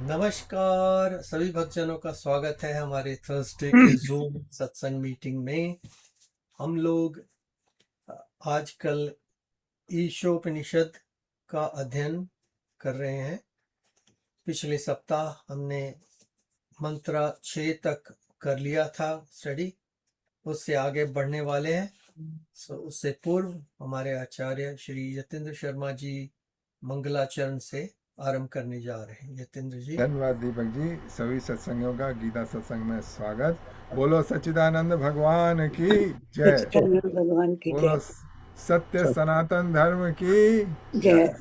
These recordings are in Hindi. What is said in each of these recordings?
नमस्कार सभी भक्तजनों का स्वागत है हमारे थर्सडे के जूम सत्संग मीटिंग में। हम लोग आजकल ईशोपनिषद का अध्ययन कर रहे हैं। पिछले सप्ताह हमने मंत्र 6 तक कर लिया था स्टडी, उससे आगे बढ़ने वाले हैं। उससे पूर्व हमारे आचार्य श्री यतेंद्र शर्मा जी मंगलाचरण से आरंभ करने जा रहे हैं। यतेंद्र जी। धन्यवाद दीपक जी। सभी सत्संगियों का गीता सत्संग में स्वागत। बोलो सच्चिदानंद भगवान की जय। सच्चिदानंद भगवान की बोलो जय। सत्य सनातन धर्म की जय। जय।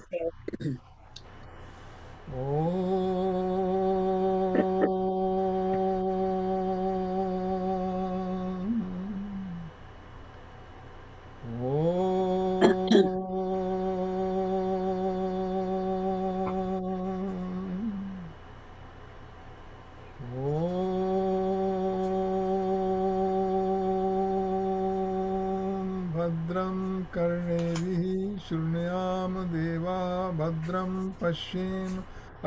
भद्रं कर्णेभिः शृणुयाम देवा भद्रं पश्येम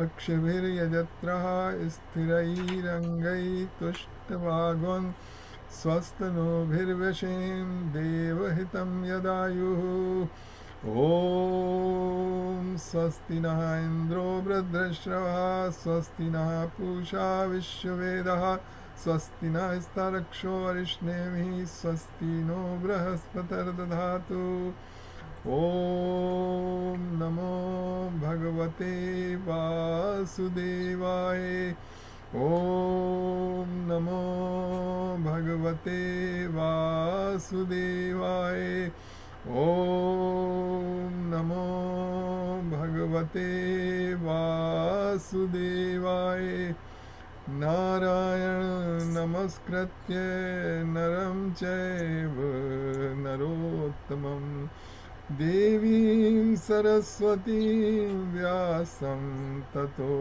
अक्षभिर्यजत्रः स्थिरैरङ्गैस्तुष्टभागवन् स्वस्तनोभिर्वशेम देवहितं यदायुः। ॐ स्वस्ति नः इन्द्रो वृद्धश्रवः स्वस्ति नः पूषा विश्ववेदः स्वस्ति नस्तारक्षो अरिष्णेमिः स्वस्ति नो बृहस्पतिर्दधातु। ॐ नमो भगवते वासुदेवाय। ॐ नमो भगवते वासुदेवाय। ॐ नमो भगवते वासुदेवाय। नारायण नमस्कृत्य नरं चैव नरोत्तमं देवीं सरस्वतीं व्यासं ततो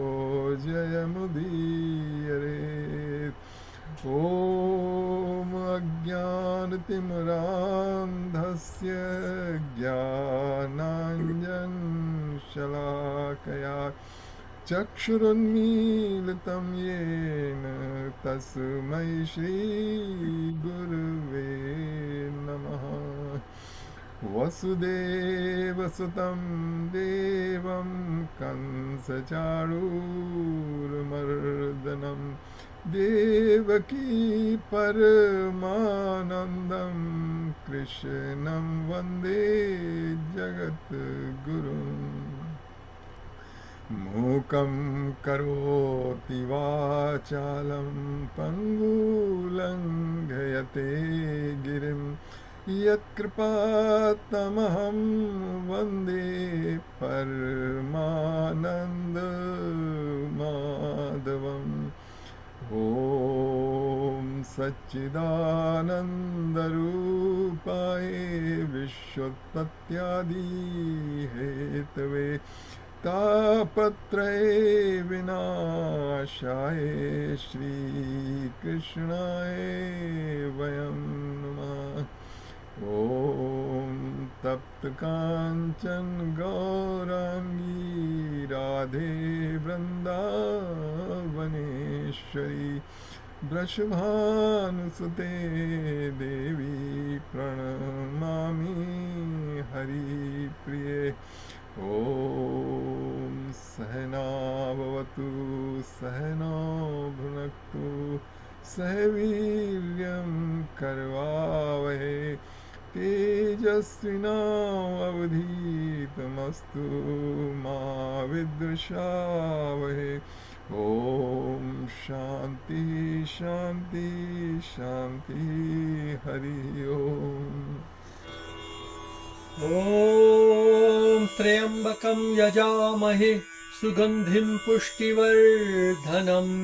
जयमुदीरयेत्। ॐ अज्ञानतिमिरान्धस्य ज्ञानाञ्जनशलाकया चक्षुरुन्मीलितं येन तस्मै श्रीगुरुवे नमः। वसुदेवसुतं देवं कंसचाणूरमर्दनं देवकी परमानन्दं कृष्णं वन्दे जगद्गुरुम्। मूकं करोति वाचालं पङ्गुलङ्घयते गिरिं यत्कृपात्तमहं वन्दे परमानन्दमाधवम्। ॐ सच्चिदानन्दरूपाय विश्वोत्पत्त्यादिहेतवे तापत्रये विनाशाय श्रीकृष्णाय वयं नमः। ॐ तप्तकाञ्चन गौराङ्गी राधे वृन्दावनेश्वरी वृषभानुसुते देवी प्रणमामि हरिप्रिये। ॐ सहना भवतु सहनौ भुनक्तु सह वीर्यं करवावहै तेजस्विनावधीतमस्तु मा विद्विषावहै। ॐ शान्ति शान्ति शान्ति हरि ओम्। ॐ त्र्यम्बकं यजामहे सुगन्धिं पुष्टिवर्धनम्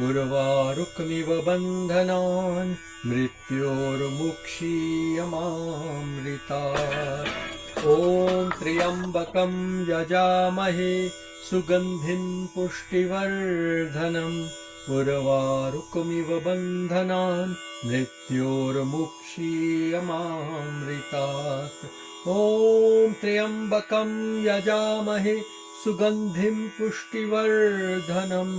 उर्वारुकमिव बन्धनान् मृत्योर्मुक्षीयमामृतात्। ॐ त्र्यम्बकं यजामहे सुगन्धिं पुष्टिवर्धनम् उर्वारुकमिव बन्धनान् मृत्योर्मुक्षीयमामृतात्। ॐ त्र्यम्बकं यजामहे सुगन्धिं पुष्टिवर्धनम्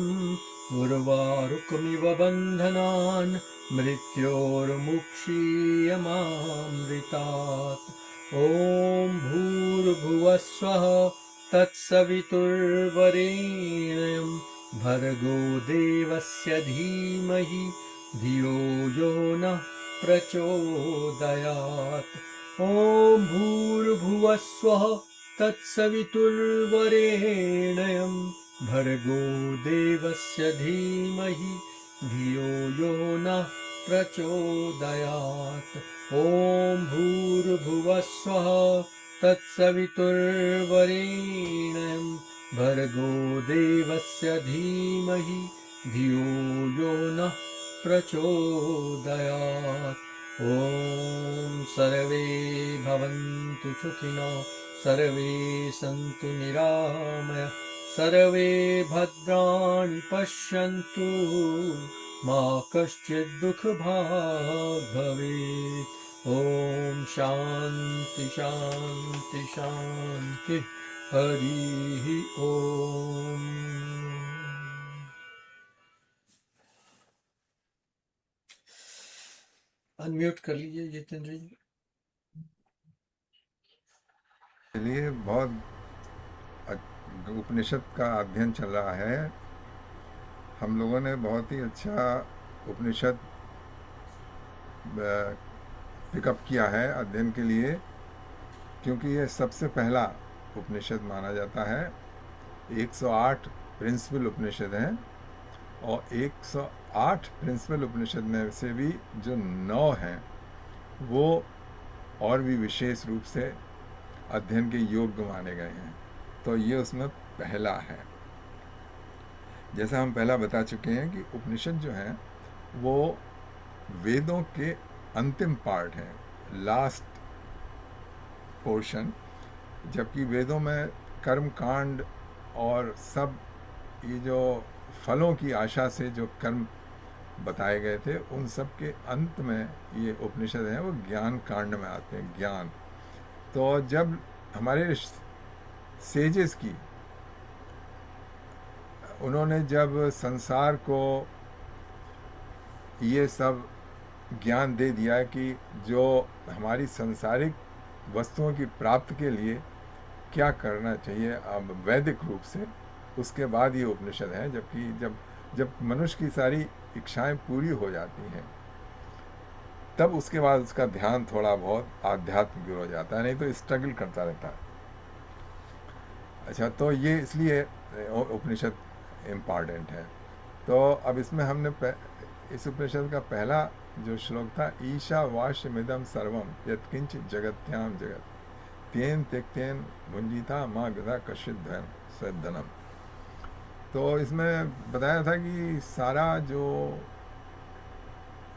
उर्वारुकमिव बन्धनान् मृत्योर्मुक्षीयमामृतात्। ॐ भूर्भुवस्वः तत्सवितुर्वरेण्यं भर्गो देवस्य धीमहि धियो यो नः प्रचोदयात्। ॐ भूर्भुवस्वः तत्सवितुर्वरेण्यं भर्गो देवस्य धीमहि धियो यो नः प्रचोदयात्। ॐ भूर्भुवस्वः तत्सवितुर्वरेण्यं भर्गो देवस्य धीमहि धियो यो नः प्रचोदयात्। ॐ सर्वे भवन्तु सुखिनः, सर्वे सन्तु निरामयाः, सर्वे भद्राणि पश्यन्तु, मा कश्चित् दुःखभाग् भवेत्। ॐ शान्ति शान्ति शान्ति। हरिः ॐ। अनम्यूट कर लीजिए जितेंद्र जी। चलिए, बहुत उपनिषद का अध्ययन चल रहा है। हम लोगों ने बहुत ही अच्छा उपनिषद पिकअप किया है अध्ययन के लिए, क्योंकि ये सबसे पहला उपनिषद माना जाता है। 108 प्रिंसिपल उपनिषद हैं और 108 प्रिंसिपल उपनिषद में से भी जो 9 हैं वो और भी विशेष रूप से अध्ययन के योग्य माने गए हैं। तो ये उसमें पहला है। जैसा हम पहला बता चुके हैं कि उपनिषद जो है वो वेदों के अंतिम पार्ट है, लास्ट पोर्शन। जबकि वेदों में कर्म कांड और सब ये जो फलों की आशा से जो कर्म बताए गए थे, उन सब के अंत में ये उपनिषद हैं वो ज्ञान कांड में आते हैं, ज्ञान। तो जब हमारे सेजेस की उन्होंने जब संसार को ये सब ज्ञान दे दिया कि जो हमारी सांसारिक वस्तुओं की प्राप्ति के लिए क्या करना चाहिए अब वैदिक रूप से, उसके बाद ये उपनिषद है। जबकि जब मनुष्य की सारी इच्छाएं पूरी हो जाती हैं, तब उसके बाद उसका ध्यान थोड़ा बहुत आध्यात्म की ओर हो जाता है, नहीं तो स्ट्रगल करता रहता है। अच्छा, तो ये इसलिए उपनिषद इम्पॉर्टेंट है। तो अब इसमें हमने इस उपनिषद का पहला जो श्लोक था, ईशावास्यमिदं सर्वं यत्किंच जगत्याम जगत तेन त्यक्तेन भुंजीता माँ गदा कश्चित् धनम। तो इसमें बताया था कि सारा जो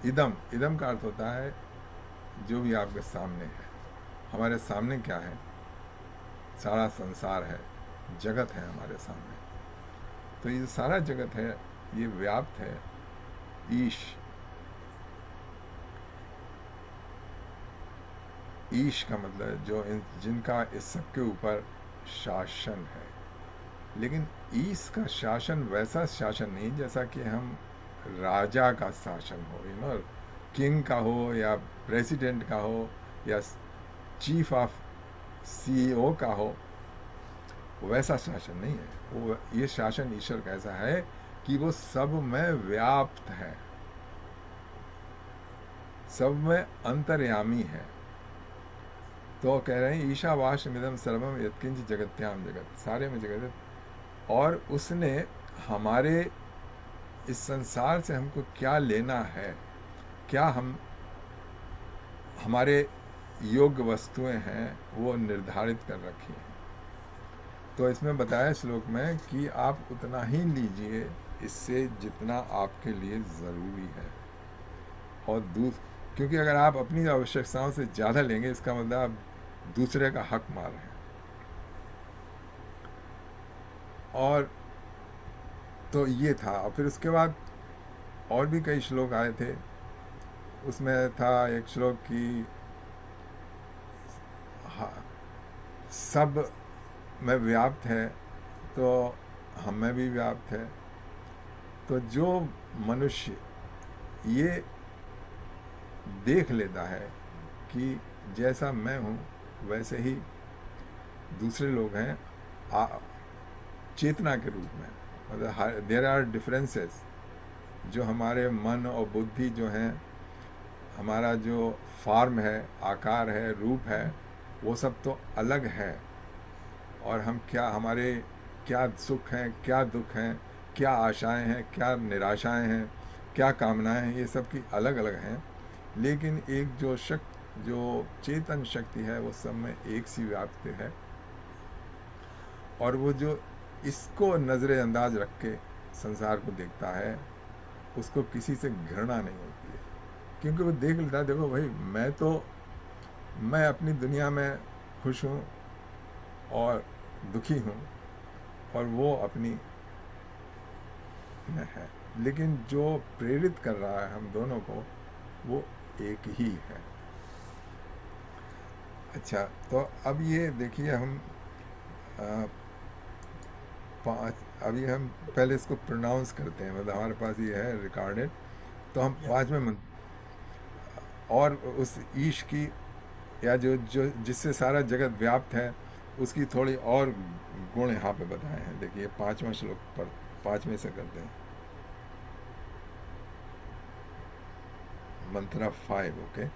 इदम का अर्थ होता है जो भी आपके सामने है। हमारे सामने क्या है? सारा संसार है, जगत है हमारे सामने। तो ये सारा जगत है, ये व्याप्त है। ईश का मतलब जो जिनका इस सब के ऊपर शासन है। लेकिन ईश का शासन वैसा शासन नहीं जैसा कि हम राजा का शासन हो, किंग का हो या प्रेसिडेंट का हो या चीफ ऑफ सीईओ का हो, वैसा शासन नहीं है वो। ये शासन ईश्वर का ऐसा है कि वो सब में व्याप्त है, सब में अंतर्यामी है। तो कह रहे हैं ईशावास्यमिदं सर्वम यत्किंच जगत्याम जगत, सारे में जगत है। और उसने हमारे इस संसार से हमको क्या लेना है, क्या हमारे योग्य वस्तुएं हैं, वो निर्धारित कर रखी हैं। तो इसमें बताया श्लोक में कि आप उतना ही लीजिए इससे जितना आपके लिए ज़रूरी है। और क्योंकि अगर आप अपनी आवश्यकताओं से ज़्यादा लेंगे, इसका मतलब आप दूसरे का हक मार रहे हैं। और तो ये था। और फिर उसके बाद और भी कई श्लोक आए थे। उसमें था एक श्लोक कि सब में व्याप्त है तो हम में भी व्याप्त है। तो जो मनुष्य ये देख लेता है कि जैसा मैं हूँ वैसे ही दूसरे लोग हैं चेतना के रूप में, मतलब देयर आर डिफरेंसेस। जो हमारे मन और बुद्धि जो हैं, हमारा जो फॉर्म है, आकार है, रूप है, वो सब तो अलग है। और हम क्या, हमारे क्या सुख हैं, क्या दुख हैं, क्या आशाएं हैं, क्या निराशाएं हैं, क्या कामनाएं हैं, ये सब की अलग अलग हैं। लेकिन एक जो चेतन शक्ति है वो सब में एक सी व्याप्त है। और वो जो इसको नज़र-अंदाज रख के संसार को देखता है, उसको किसी से घृणा नहीं होती है, क्योंकि वो देख लेता है, देखो भाई, मैं अपनी दुनिया में खुश हूँ और दुखी हूँ, और वो अपनी में है। लेकिन जो प्रेरित कर रहा है हम दोनों को, वो एक ही है। अच्छा, तो अब ये देखिए, हम अभी हम पहले इसको प्रोनाउंस करते हैं, मतलब हमारे पास ये है रिकॉर्डेड। तो हम या 5वें मंत्र और उस ईश की, या जो जो जिससे सारा जगत व्याप्त है, उसकी थोड़ी और गुण यहाँ पे बताए हैं। देखिए 5वां श्लोक पर 5वें से करते हैं, मंत्र 5। ओके।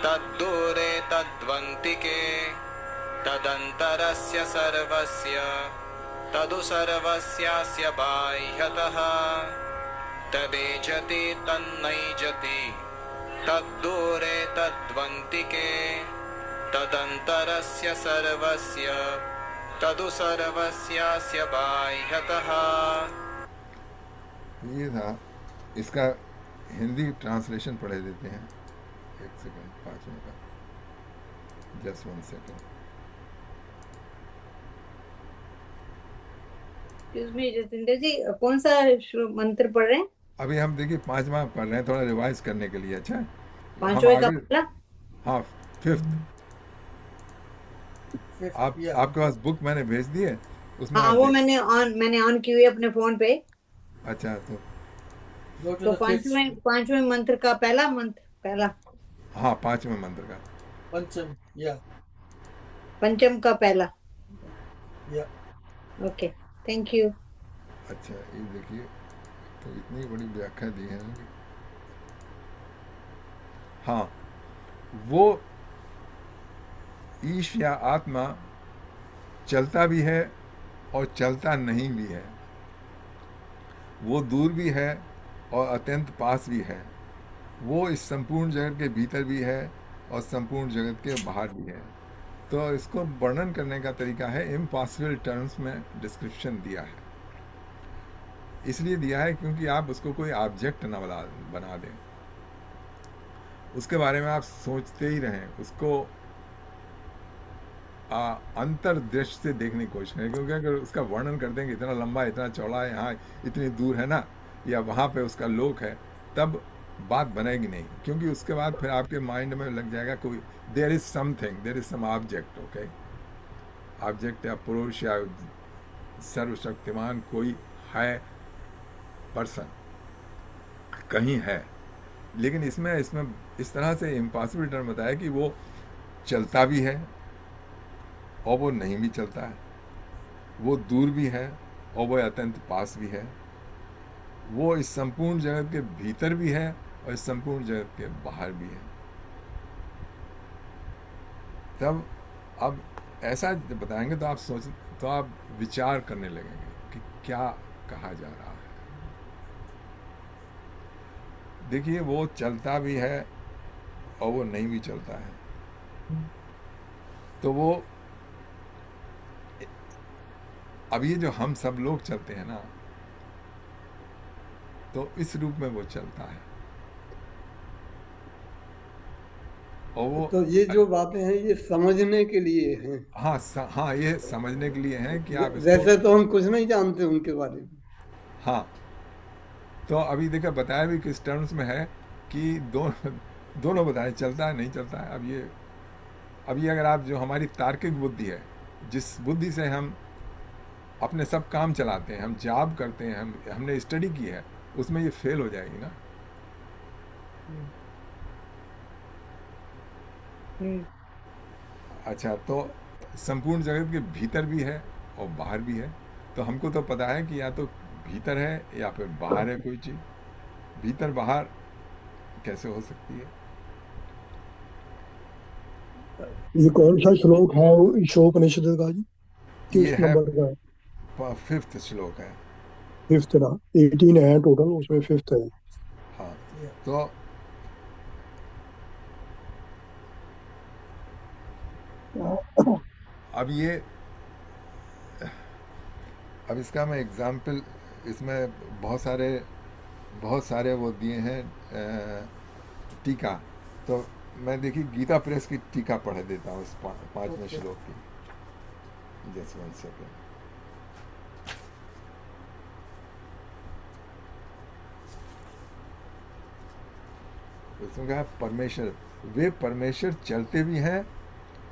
तद्दूरे तद्वन्तिके तदन्तरस्य सर्वस्य तदु सर्वस्यास्य बाह्यतः तदेजति तन्नैजति तद्दूरे तद्वन्तिके तदन्तरस्य सर्वस्य तदु सर्वस्यास्य बाह्यतः। ये था, इसका हिंदी ट्रांसलेशन पढ़े देते हैं। एक सेकंड, 5वें का, just 1 second. Excuse me Jatinder ji, कौन सा मंत्र पढ़ रहे हैं? अभी हम देखिए 5वां पढ़ रहे हैं, थोड़ा रिवाइज करने के लिए। अच्छा, हम पांचवे का आगे, पहला। हाँ, 5th। फिफ्थ आप या आपके पास बुक मैंने भेज दी है, उसमें हाँ, आप वो देख। मैंने ऑन की हुई है अपने फोन पे। अच्छा, तो गो टू तो द फिफ्थ, पांचवें मंत्र का पहला मंत्र, पहला। हाँ, 5वें मंत्र का। पंचम या पंचम का पहला। या ओके, थैंक यू। अच्छा, ये देखिए, तो इतनी बड़ी व्याख्या दी है ना। हाँ, वो ईश या आत्मा चलता भी है और चलता नहीं भी है। वो दूर भी है और अत्यंत पास भी है। वो इस संपूर्ण जगत के भीतर भी है और संपूर्ण जगत के बाहर भी है। तो इसको वर्णन करने का तरीका है, इम्पॉसिबल टर्म्स में डिस्क्रिप्शन दिया है। इसलिए दिया है क्योंकि आप उसको कोई ऑब्जेक्ट ना बना दें, उसके बारे में आप सोचते ही रहें, उसको अंतर्दृष्टि से देखने की कोशिश करें। क्योंकि अगर उसका वर्णन कर देंगे इतना लंबा, इतना चौड़ा है, यहाँ इतनी दूर है ना, या वहाँ पे उसका लोक है, तब बात बनेगी नहीं। क्योंकि उसके बाद फिर आपके माइंड में लग जाएगा कोई there is something, there is some object. Okay, object या पुरुष या सर्वशक्तिमान कोई है, पर्सन कहीं है। लेकिन इसमें इस तरह से इम्पॉसिबल टर्म बताया कि वो चलता भी है और वो नहीं भी चलता है, वो दूर भी है और वो अत्यंत पास भी है, वो इस संपूर्ण जगत के भीतर भी है और इस संपूर्ण जगत के बाहर भी है। तब अब ऐसा जब बताएंगे तो आप विचार करने लगेंगे कि क्या कहा जा रहा है। देखिए, वो चलता भी है और वो नहीं भी चलता है। तो वो, अब ये जो हम सब लोग चलते हैं ना, तो इस रूप में वो चलता है। और वो, तो ये जो बातें हैं ये समझने के लिए हैं। हाँ, ये समझने के लिए है कि आप इसको, वैसे तो हम कुछ नहीं जानते उनके बारे में। हाँ, तो अभी देखा बताया भी किस टर्म्स में है कि दोनों बताए, चलता है नहीं चलता है। अब ये अगर आप, जो हमारी तार्किक बुद्धि है, जिस बुद्धि से हम अपने सब काम चलाते हैं, हम जॉब करते हैं, हमने स्टडी की है, उसमें ये फेल हो जाएगी ना। हम्म, हम्म, अच्छा, तो संपूर्ण जगत के भीतर भी है और बाहर भी है। तो हमको तो पता है कि या तो भीतर है या फिर बाहर है कोई चीज़। भीतर बाहर कैसे हो सकती है? ये कौन सा श्लोक है वो ईशोपनिषद का जी? ये किस है नंबर का है? 5th श्लोक है। फिफ्थ ना? 18 है टोटल, उसमें फिफ्थ है। हाँ, या तो अब ये, अब इसका मैं एग्जाम्पल, इसमें बहुत सारे वो दिए हैं टीका। तो मैं देखिए गीता प्रेस की टीका पढ़ देता हूँ इस 5वें ओके। श्लोक की। Just 1 second. इसमें कहा परमेश्वर, वे परमेश्वर चलते भी हैं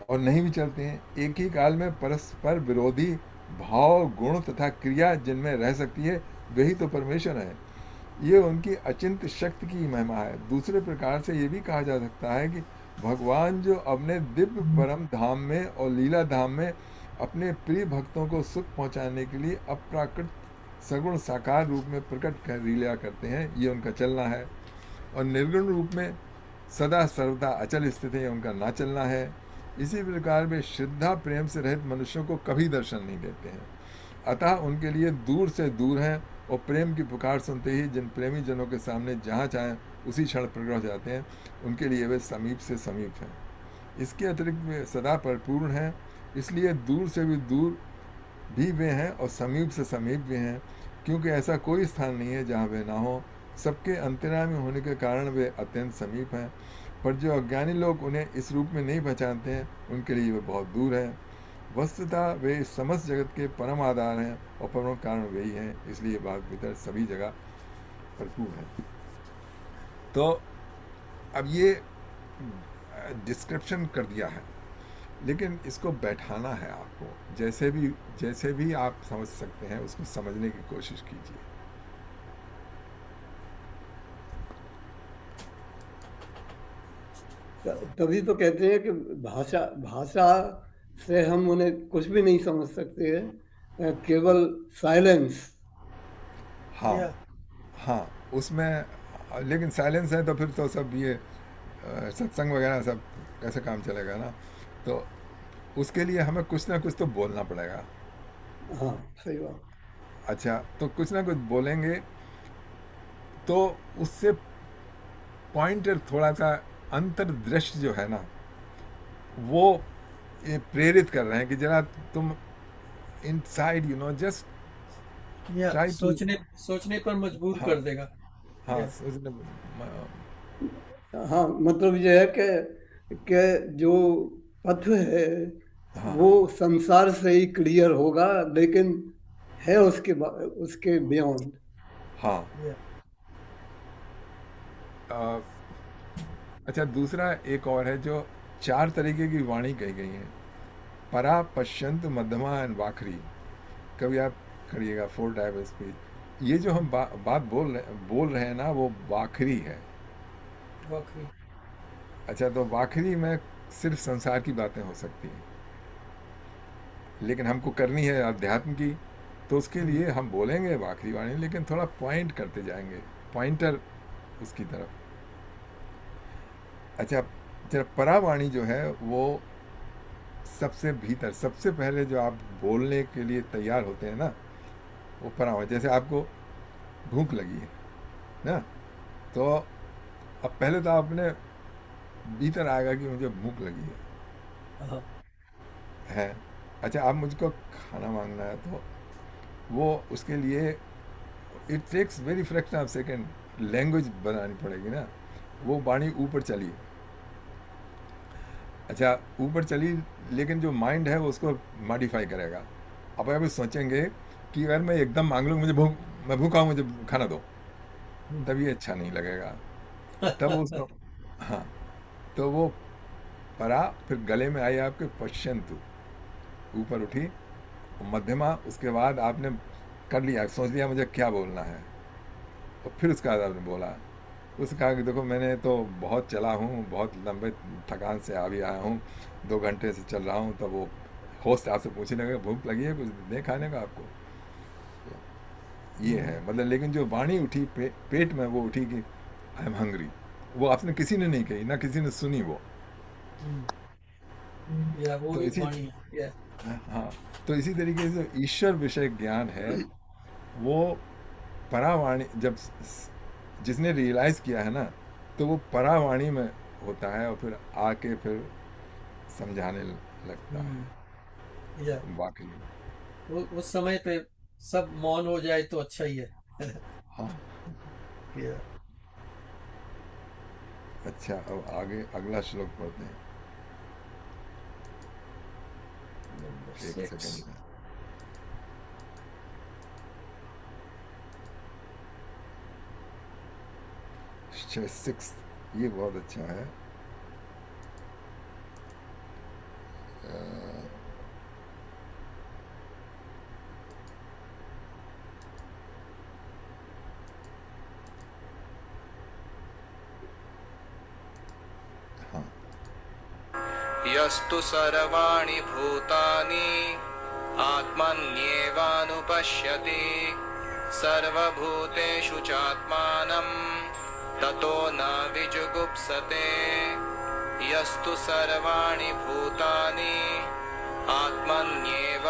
और नहीं भी चलते हैं, एक ही काल में परस्पर विरोधी भाव, गुण तथा क्रिया जिनमें रह सकती है, वही तो परमेश्वर है। ये उनकी अचिंत्य शक्ति की महिमा है। दूसरे प्रकार से ये भी कहा जा सकता है कि भगवान जो अपने दिव्य परम धाम में और लीला धाम में अपने प्रिय भक्तों को सुख पहुंचाने के लिए अप्राकृत सगुण साकार रूप में प्रकट कर लीला करते हैं, ये उनका चलना है। और निर्गुण रूप में सदा सर्वदा अचल स्थिति है, उनका ना चलना है। इसी प्रकार वे श्रद्धा प्रेम से रहित मनुष्यों को कभी दर्शन नहीं देते हैं, अतः उनके लिए दूर से दूर हैं, और प्रेम की पुकार सुनते ही जिन प्रेमी जनों के सामने जहाँ चाहें उसी क्षण प्रकट हो जाते हैं, उनके लिए वे समीप से समीप हैं। इसके अतिरिक्त वे सदा परिपूर्ण हैं, इसलिए दूर से भी दूर भी वे हैं और समीप से समीप भी हैं, क्योंकि ऐसा कोई स्थान नहीं है जहाँ वे ना हो। सबके अंतर्यामी होने के कारण वे अत्यंत समीप हैं, पर जो अज्ञानी लोग उन्हें इस रूप में नहीं पहचानते हैं, उनके लिए वे बहुत दूर हैं। वस्तुतः वे इस समस्त जगत के परम आधार हैं और परम कारण वही हैं, इसलिए भाग भीतर सभी जगह भरपूर है। तो अब ये डिस्क्रिप्शन कर दिया है, लेकिन इसको बैठाना है आपको, जैसे भी आप समझ सकते हैं उसको समझने की कोशिश कीजिए। तभी तो कहते हैं कि भाषा भाषा से हम उन्हें कुछ भी नहीं समझ सकते हैं, केवल साइलेंस। हाँ, या हाँ, उसमें लेकिन साइलेंस है तो फिर तो सब ये सत्संग वगैरह सब कैसे काम चलेगा ना। तो उसके लिए हमें कुछ ना कुछ तो बोलना पड़ेगा। हाँ, सही बात। अच्छा, तो कुछ ना कुछ बोलेंगे तो उससे पॉइंटर थोड़ा सा अंतर्दृष्टि जो है ना, वो ये प्रेरित कर रहे हैं कि जरा तुम इनसाइड जस्ट ट्राई टू। सोचने सोचने पर मजबूर हाँ, कर देगा। हाँ, या सोचने। हाँ, मतलब ये है कि जो पथ है हाँ, वो संसार से ही क्लियर होगा, लेकिन है उसके बियॉन्ड। हाँ। या अ, अच्छा, दूसरा एक और है जो 4 तरीके की वाणी कही गई है। परा, पश्चंत, मध्यमा एंड वाखरी। कभी आप करिएगा 4 टाइप ऑफ स्पीच। ये जो हम बात बोल रहे हैं ना, वो वाखरी है। वाकई। अच्छा, तो वाखरी में सिर्फ संसार की बातें हो सकती हैं, लेकिन हमको करनी है अध्यात्म की, तो उसके लिए हम बोलेंगे वाखरी वाणी, लेकिन थोड़ा पॉइंट करते जाएंगे, पॉइंटर उसकी तरफ। अच्छा, जरा परावाणी जो है वो सबसे भीतर, सबसे पहले जो आप बोलने के लिए तैयार होते हैं ना, वो परावाणी। जैसे आपको भूख लगी है ना, तो अब पहले तो आपने भीतर आएगा कि मुझे भूख लगी हाँ। है। अच्छा, आप मुझको खाना मांगना है, तो वो उसके लिए it takes very fraction of second language बनानी पड़ेगी ना। वो वाणी ऊपर चली। अच्छा, ऊपर चली, लेकिन जो माइंड है वो उसको मॉडिफाई करेगा। अब अभी सोचेंगे कि अगर मैं एकदम मांग लूँ मैं भूखा हूँ, मुझे खाना दो, हम्म। तब ये अच्छा नहीं लगेगा। तब उसको, हाँ, तो वो परा, फिर गले में आई आपके पश्चंतु, ऊपर उठी, मध्यमा, उसके बाद आपने कर लिया, सोच लिया मुझे क्या बोलना है, और फिर उसके बाद आपने बोला। उसने कहा कि देखो मैंने तो बहुत चला हूँ, बहुत लंबे थकान से अभी आया हूँ, 2 घंटे से चल रहा हूँ। तब वो होस्ट आपसे पूछने लगे भूख लगी है, कुछ दे खाने का आपको। ये है मतलब, लेकिन जो वाणी उठी पेट में, वो उठी कि आई एम हंग्री, वो आपने किसी ने नहीं कही, ना किसी ने सुनी वो। या वो तो एक इसी वाणी है या हाँ, तो इसी तरीके से जो ईश्वर विषय ज्ञान है, वो परावाणी, जब जिसने रियलाइज किया है ना, तो वो परावाणी में होता है, और फिर आके फिर समझाने लगता है या वाकई। उस समय पे सब मौन हो जाए तो अच्छा ही है। हाँ। या अच्छा, अब आगे अगला श्लोक पढ़ते हैं। नंबर एक 6। सेकंड में। 6, ये बहुत अच्छा है। अ, हाँ। यस्तु सर्वाणि भूतानि आत्मन्येवानुपश्यति सर्वभूतेषु चात्मानं ततो न विजुगुप्सते। यस्तु सर्वाणि भूतानि आत्मन्येवानुपश्यति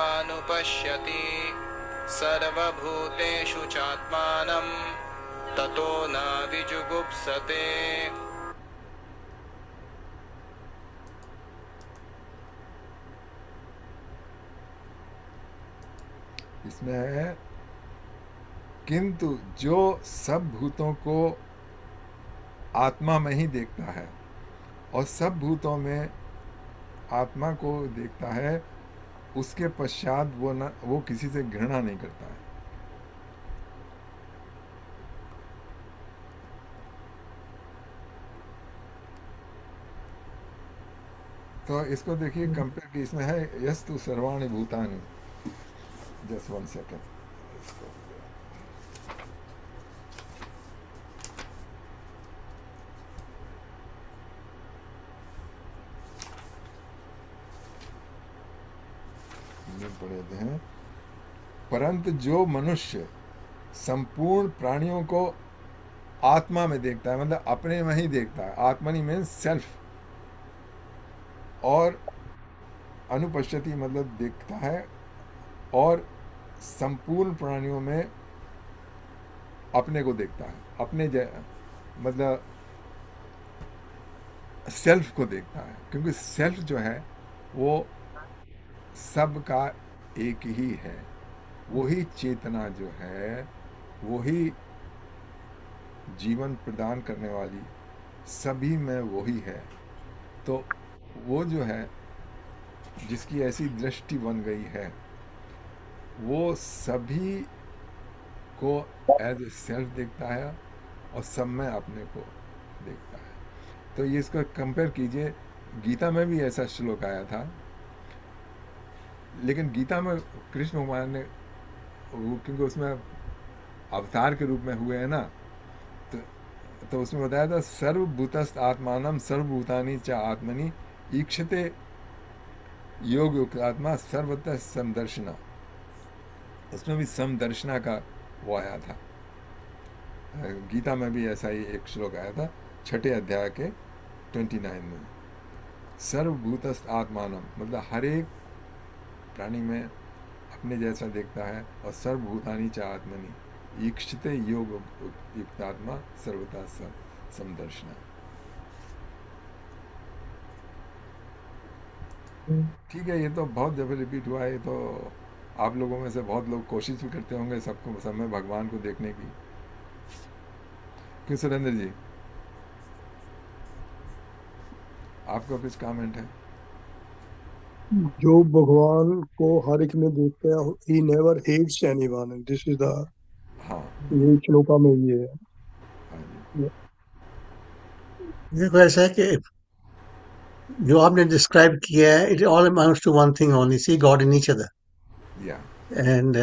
सर्वभूतेषु चात्मानं ततो न विजुगुप्सते। इसमें है, किंतु जो सब भूतों को आत्मा में ही देखता है, और सब भूतों में आत्मा को देखता है, उसके पश्चात वो किसी से घृणा नहीं करता है। तो इसको देखिए कंपेयर की, इसमें है यस्तु सर्वाणि भूतानि। Just 1 second. पढ़े हैं, परंतु जो मनुष्य संपूर्ण प्राणियों को आत्मा में देखता है, मतलब अपने में ही देखता है, आत्मनि मीन्स सेल्फ, और अनुपश्यति मतलब देखता है, और संपूर्ण प्राणियों में अपने को देखता है, मतलब सेल्फ को देखता है, क्योंकि सेल्फ जो है वो सब का एक ही है, वही चेतना जो है, वही जीवन प्रदान करने वाली, सभी में वही है। तो वो जो है, जिसकी ऐसी दृष्टि बन गई है, वो सभी को एज ए सेल्फ देखता है, और सब में अपने को देखता है। तो ये इसको कंपेयर कीजिए, गीता में भी ऐसा श्लोक आया था, लेकिन गीता में कृष्ण भगवान ने क्योंकि उसमें अवतार के रूप में हुए हैं ना, तो, तो उसमें बताया था, सर्वभूतस्थ आत्मानम सर्वभूतानि च आत्मनि ईक्षते योग युक्त आत्मा सर्वतः समदर्शना। उसमें भी समदर्शना का वो आया था। गीता में भी ऐसा ही एक श्लोक आया था, 6 अध्याय के 29 में। सर्वभूतस्थ आत्मानम मतलब हर एक प्राणी में अपने जैसा देखता है, और सर्वभूतानि च आत्मनि ईक्षते योग युक्त आत्मा सर्वथा समदर्शना। ठीक है, ये तो बहुत जगह रिपीट हुआ है। ये तो आप लोगों में से बहुत लोग कोशिश भी करते होंगे सबको सब में भगवान को देखने की। क्यों सुरेंद्र जी, आपका कुछ कमेंट है? जो भगवान को हर एक में देखते हैं, he never hates anyone, this is the, हाँ। ये श्लोका में ये है। हाँ जी। देखो ऐसा है कि जो आपने डिस्क्राइब किया है, it all amounts to one thing only, see God in each other. Yeah. And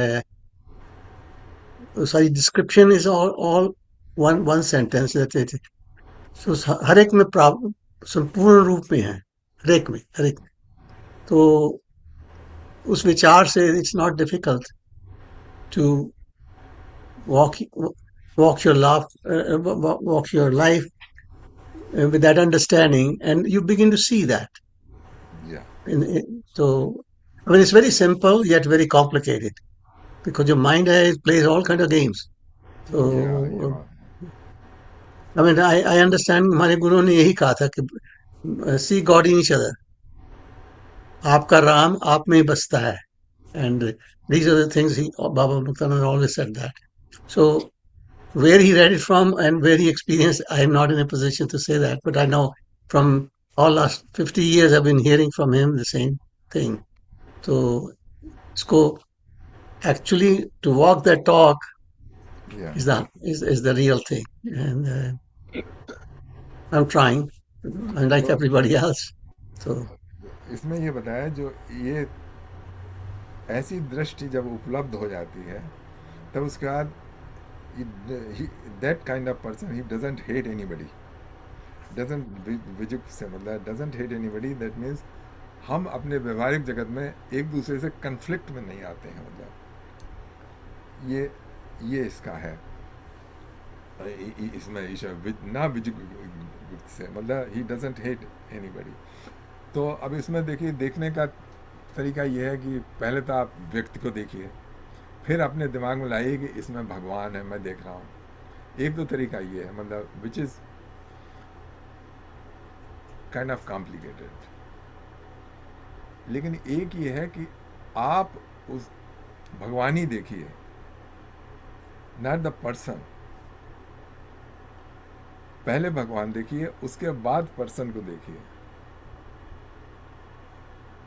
सारी description is all one sentence that it so हर एक में संपूर्ण रूप में है, हर एक तो उस विचार से it's not difficult to walk walk your life walk your life with that understanding, and you begin to see that. Yeah. So I mean, it's very simple yet very complicated because your mind plays all kind of games. So Yeah. I mean, I understand. हमारे गुरु ने यही कहा था कि see God in each other. आपका राम आप में ही बसता है, and these are the things Baba Muktanand always said that. So where he read it from and where he experienced, I am not in a position to say that, but I know from all last 50 years I've been hearing from him the same thing. So इसको actually to walk that talk Yeah. is the real thing, and I'm trying, and like तो everybody else. So इसमें ये बताया, जो ये ऐसी दृष्टि जब उपलब्ध हो जाती है, तब उसके बाद दैट काइंड ऑफ पर्सन ही डजंट हेट एनीबडी, डजंट विजुक से मतलब doesn't hate anybody. That means हम अपने व्यवहारिक जगत में एक दूसरे से कन्फ्लिक्ट में नहीं आते हैं, मतलब ये इसका है इसमें ईश्वर ना विजुक से मतलब ही डजंट हेट एनीबडी। तो अब इसमें देखिए, देखने का तरीका ये है कि पहले तो आप व्यक्ति को देखिए, फिर अपने दिमाग में लाइए कि इसमें भगवान है, मैं देख रहा हूँ। एक दो तरीका ये है, मतलब which is kind of complicated, लेकिन एक ये है कि आप उस भगवान ही देखिए, नॉट द पर्सन। पहले भगवान देखिए, उसके बाद पर्सन को देखिए।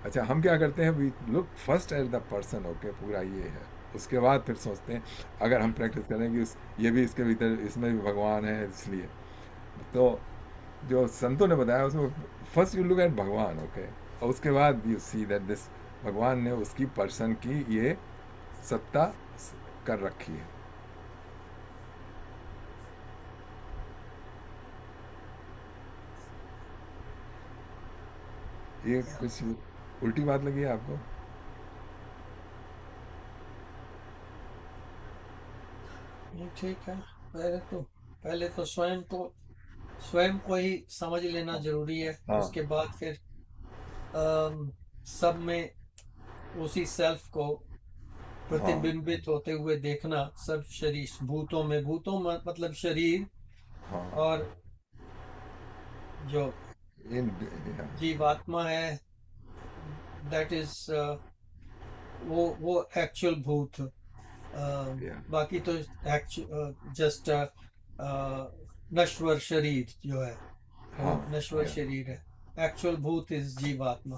अच्छा, हम क्या करते हैं, we look first at the person, okay पूरा ये है, उसके बाद फिर सोचते हैं अगर हम प्रैक्टिस करें कि ये भी इसके भीतर, इसमें भी भगवान है, इसलिए। तो जो संतों ने बताया उसमें फर्स्ट यू लुक एट भगवान, ओके, और उसके बाद यू सी दैट दिस भगवान ने उसकी पर्सन की ये सत्ता कर रखी है। ये कुछ उल्टी बात लगी है आपको? नहीं, ठीक है। पहले तो स्वयं को ही समझ लेना जरूरी है। हाँ। उसके बाद फिर सब में उसी सेल्फ को प्रतिबिंबित होते हुए देखना, सब शरीर भूतों में मतलब शरीर, हाँ। और जो जीवात्मा है, दैट इज वो एक्चुअल भूत। बाकी तो जस्ट नश्वर शरीर जो है, वो नश्वर शरीर है। एक्चुअल भूत इज जीवात्मा।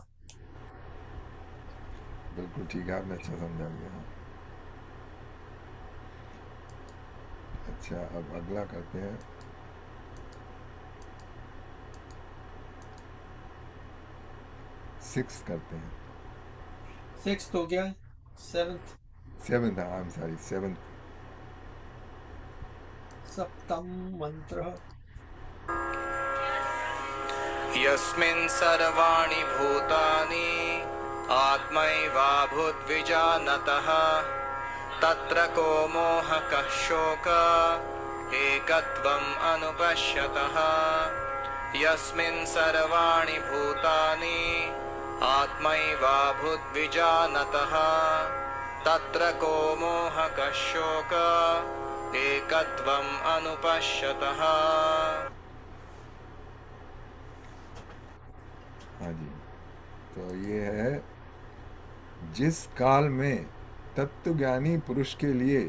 बिल्कुल ठीक है, आपने अच्छा समझा लिया। अच्छा, अब अगला करते हैं। सिक्स करते हैं। सिक्स हो गया, seventh I am sorry, seventh. सप्तम मंत्र। यस्मिन् सर्वाणि भूतानि आत्मैवाभूद्विजानतः तत्र को मोहकः शोक एकत्वम् अनुपश्यतः। यस्मिन् सर्वाणि भूतानि आत्मैवाभूद्विजानतः तत्र को मोहकः शोक एकत्वम् अनुपश्यतः। हाँ जी, तो ये है, जिस काल में तत्वज्ञानी पुरुष के लिए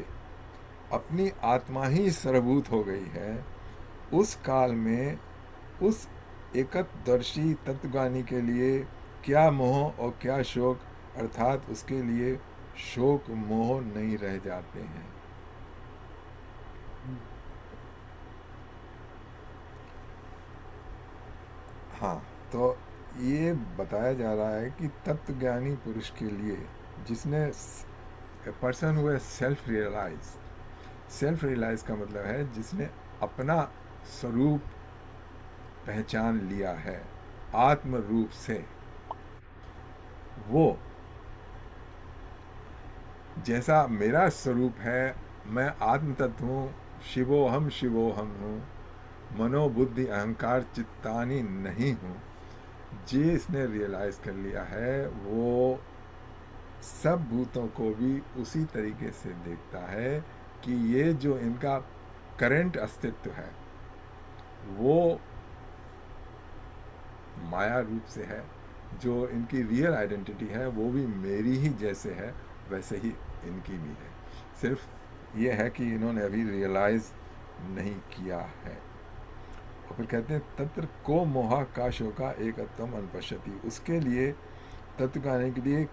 अपनी आत्मा ही सर्वभूत हो गई है, उस काल में उस एकत्वदर्शी तत्वज्ञानी के लिए क्या मोह और क्या शोक, अर्थात उसके लिए शोक मोह नहीं रह जाते हैं। हाँ, तो ये बताया जा रहा है कि तत्वज्ञानी पुरुष के लिए, जिसने a person who has self realise का मतलब है जिसने अपना स्वरूप पहचान लिया है आत्म रूप से, वो जैसा मेरा स्वरूप है, मैं आत्म तत्व हूँ, शिवोहम हूँ, मनोबुद्धि अहंकार चित्तानी नहीं हूँ, जिसने रियलाइज कर लिया है वो सब भूतों को भी उसी तरीके से देखता है कि ये जो इनका करंट अस्तित्व है वो माया रूप से है, जो इनकी रियल आइडेंटिटी है वो भी मेरी ही जैसे है वैसे ही इनकी भी है, सिर्फ ये है कि इन्होंने अभी रियलाइज नहीं किया है। और फिर कहते हैं तत्र को मोहा का शोका एकत्वम अनुपश्यति, उसके लिए तत्व को आने के लिए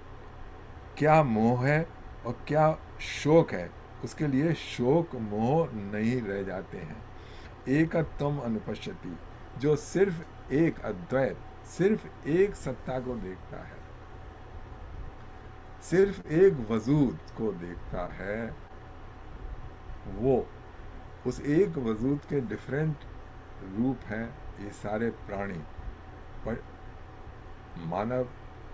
क्या मोह है और क्या शोक है, उसके लिए शोक मोह नहीं रह जाते हैं। एकत्वम अनुपश्यति, जो सिर्फ एक अद्वैत, सिर्फ एक सत्ता को देखता है, सिर्फ एक वजूद को देखता है, वो उस एक वजूद के डिफरेंट रूप हैं ये सारे प्राणी, मानव,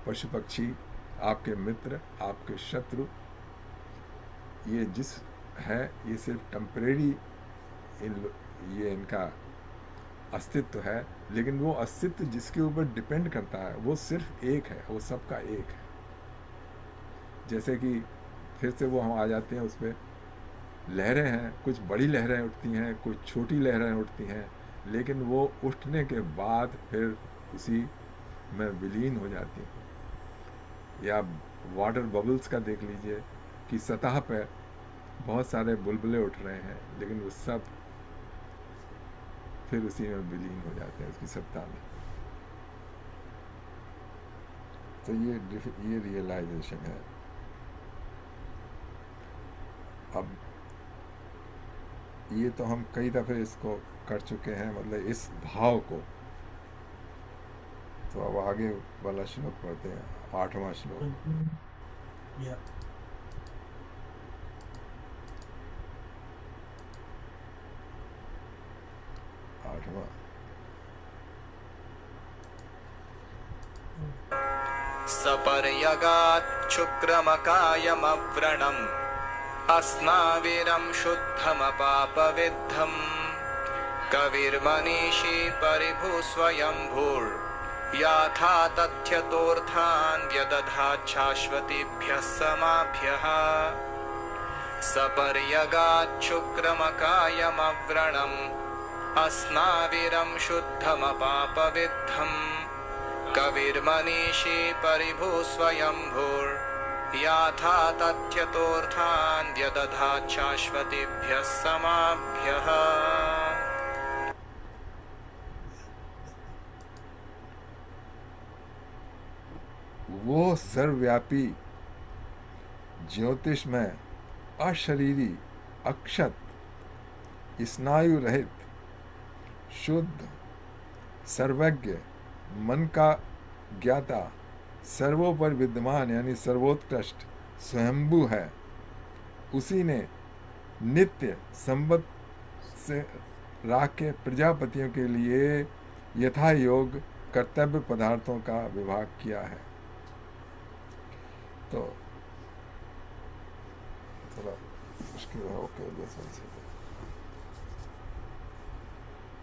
पशु पक्षी, आपके मित्र, आपके शत्रु, ये जिस है ये सिर्फ टेम्परेरी ये इनका अस्तित्व है, लेकिन वो अस्तित्व जिसके ऊपर डिपेंड करता है वो सिर्फ एक है, वो सबका एक है। जैसे कि फिर से वो हम आ जाते हैं उस पर, लहरें हैं, कुछ बड़ी लहरें उठती हैं, कुछ छोटी लहरें उठती हैं, लेकिन वो उठने के बाद फिर उसी में विलीन हो जाती हैं। या वाटर बबल्स का देख लीजिए कि सतह पे बहुत सारे बुलबुले उठ रहे हैं, लेकिन वो सब फिर उसी में विलीन हो जाते हैं उसकी सत्ता में। तो ये रियलाइजेशन है। अब ये तो हम कई दफ़े इसको कर चुके हैं, मतलब इस भाव को। तो अब आगे वाला श्लोक पढ़ते हैं, 8वां श्लोक। या 8वां। सपर्यगात् शुक्रमकायमव्रणम् अस्नाविरं शुद्धमपापविद्धम् कविर्मनीषी परिभूस्वयंभूर्याथा तथ्यतोऽर्थान् व्यदधाच्छाश्वतीभ्यः समाभ्यः। सपर्यगात् शुक्रमकायमव्रणम् अस्नाविरं शुद्धमपापविद्धम् कविर्मनीषी परिभूस्वयंभूर्याथा तथ्यतोऽर्थान् व्यदधाच्छाश्वतीभ्यः समाभ्यः। वो सर्वव्यापी, ज्योतिषमय, अशरीरी, अक्षत, स्नायु रहित, शुद्ध, सर्वज्ञ, मन का ज्ञाता, सर्वोपर विद्यमान यानी सर्वोत्कृष्ट स्वयंभू है। उसी ने नित्य संबत से राख के प्रजापतियों के लिए यथा योग कर्तव्य पदार्थों का विभाग किया है। तो थोड़ा मुश्किल है, ओके, जैसा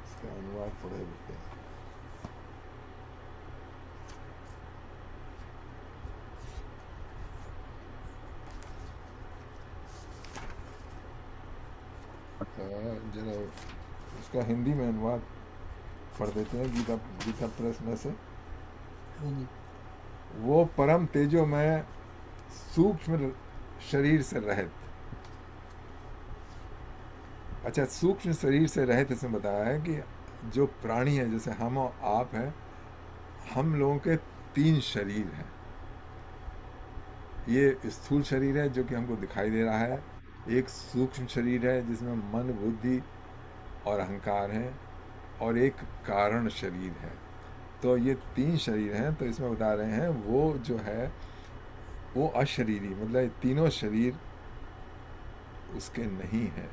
इसका अनुवाद पढ़े लिखते हैं। जरा उसका हिंदी में अनुवाद पढ़ देते हैं गीता प्रेस में से। वो परम तेजोमय सूक्ष्म शरीर से रहित, अच्छा सूक्ष्म शरीर से रहित इसमें बताया है कि जो प्राणी है, जैसे हम और आप हैं, हम लोगों के 3 शरीर हैं। ये स्थूल शरीर है जो कि हमको दिखाई दे रहा है, एक सूक्ष्म शरीर है जिसमें मन, बुद्धि और अहंकार हैं, और एक कारण शरीर है। तो ये 3 शरीर हैं। तो इसमें बता रहे हैं वो जो है वो अशरीरी, मतलब ये तीनों शरीर उसके नहीं है,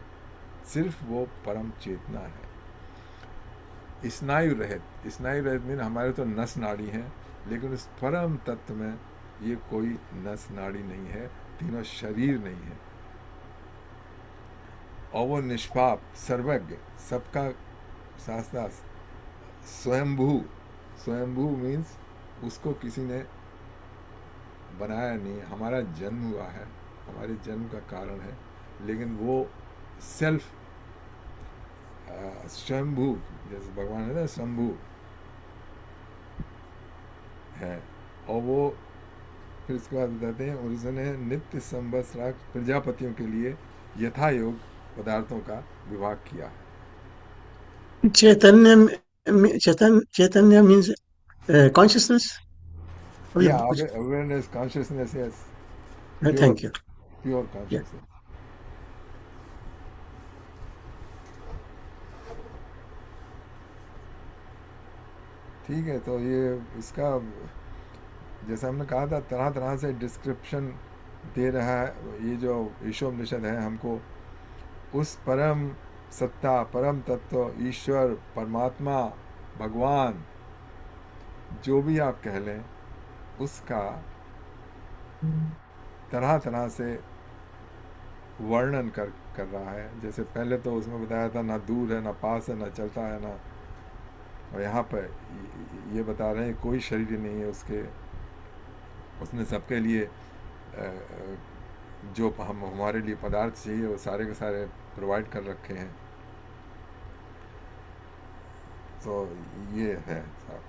सिर्फ वो परम चेतना है। स्नायु रहित मीन हमारे तो नस नाड़ी हैं, लेकिन उस परम तत्व में ये कोई नस नाड़ी नहीं है, तीनों शरीर नहीं है। और वो निष्पाप, सर्वज्ञ, सबका शास्त्रा, स्वयंभू मीन्स उसको किसी ने बनाया नहीं। हमारा जन्म हुआ है, हमारे जन्म का कारण है, लेकिन वो सेल्फ स्वयंभू, जैसे भगवान है ना शंभू है। और वो फिर इसके बाद बताते हैं, उसने नित्य संवत्सराक प्रजापतियों के लिए यथा योग पदार्थों का विभाग किया है। Chaitanya means consciousness. Yeah, awareness, consciousness, yes. Thank you. Pure Yeah. consciousness. ठीक है, तो ये इसका जैसा हमने कहा था, तरह तरह से डिस्क्रिप्शन दे रहा है ये जो ईशोपनिषद है हमको उस परम सत्ता, परम तत्व, ईश्वर, परमात्मा, भगवान, जो भी आप कह लें, उसका तरह तरह से वर्णन कर रहा है। जैसे पहले तो उसमें बताया था ना दूर है, ना पास है, ना चलता है, ना, और यहाँ पर ये बता रहे हैं कोई शरीर नहीं है उसके, उसने सबके लिए जो हमारे लिए पदार्थ चाहिए वो सारे के सारे प्रोवाइड कर रखे हैं। तो ये है साहब।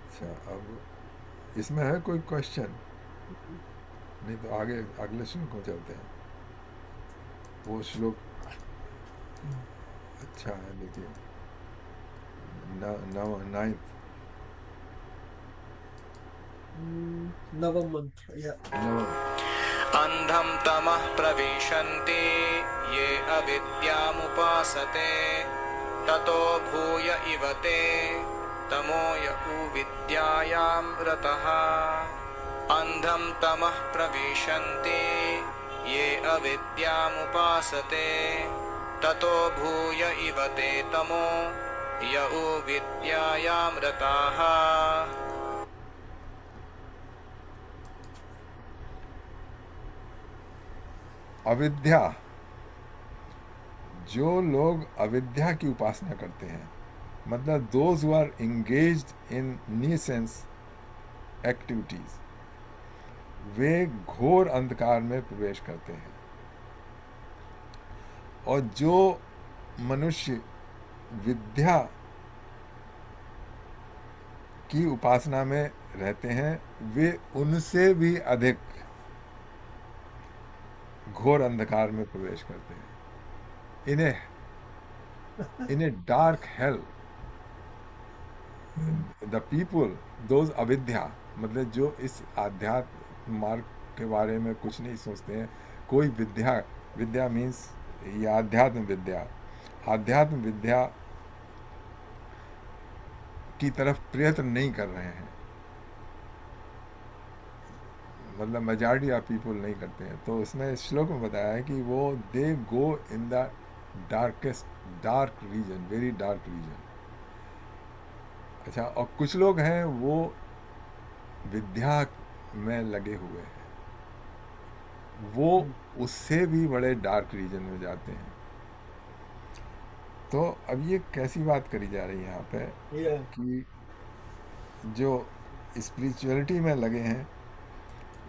अच्छा, अब इसमें है कोई क्वेश्चन? नहीं तो आगे अगले श्लोक में चलते हैं। वो श्लोक अच्छा है, देखिए नाइन्थ नवम मंत्र या अंधं तमः प्रविशन्ति ये अविद्यामुपासते ततो भूय इव ते तमोय विद्यायां रतः। अंधं तमः प्रविशन्ति ये अविद्यामुपासते ततो भूय इव ते तमो य विद्यायां रताः। अविद्या, जो लोग अविद्या की उपासना करते हैं, मतलब those who are engaged in nuisance activities, वे घोर अंधकार में प्रवेश करते हैं। और जो मनुष्य विद्या की उपासना में रहते हैं, वे उनसे भी अधिक घोर अंधकार में प्रवेश करते हैं। In a dark hell the people, those अविद्या, मतलब जो इस आध्यात्म मार्ग के बारे में कुछ नहीं सोचते हैं, कोई विद्या मीन्स ये आध्यात्म विद्या की तरफ प्रयत्न नहीं कर रहे हैं, मतलब मेजॉरिटी ऑफ पीपल नहीं करते हैं। तो उसने इस श्लोक में बताया है कि वो they go in the dark region, very dark region. अच्छा, और कुछ लोग हैं वो विद्या में लगे हुए हैं, वो उससे भी बड़े डार्क रीजन में जाते हैं। तो अब ये कैसी बात करी जा रही है यहाँ पे कि जो स्पिरिचुअलिटी में लगे हैं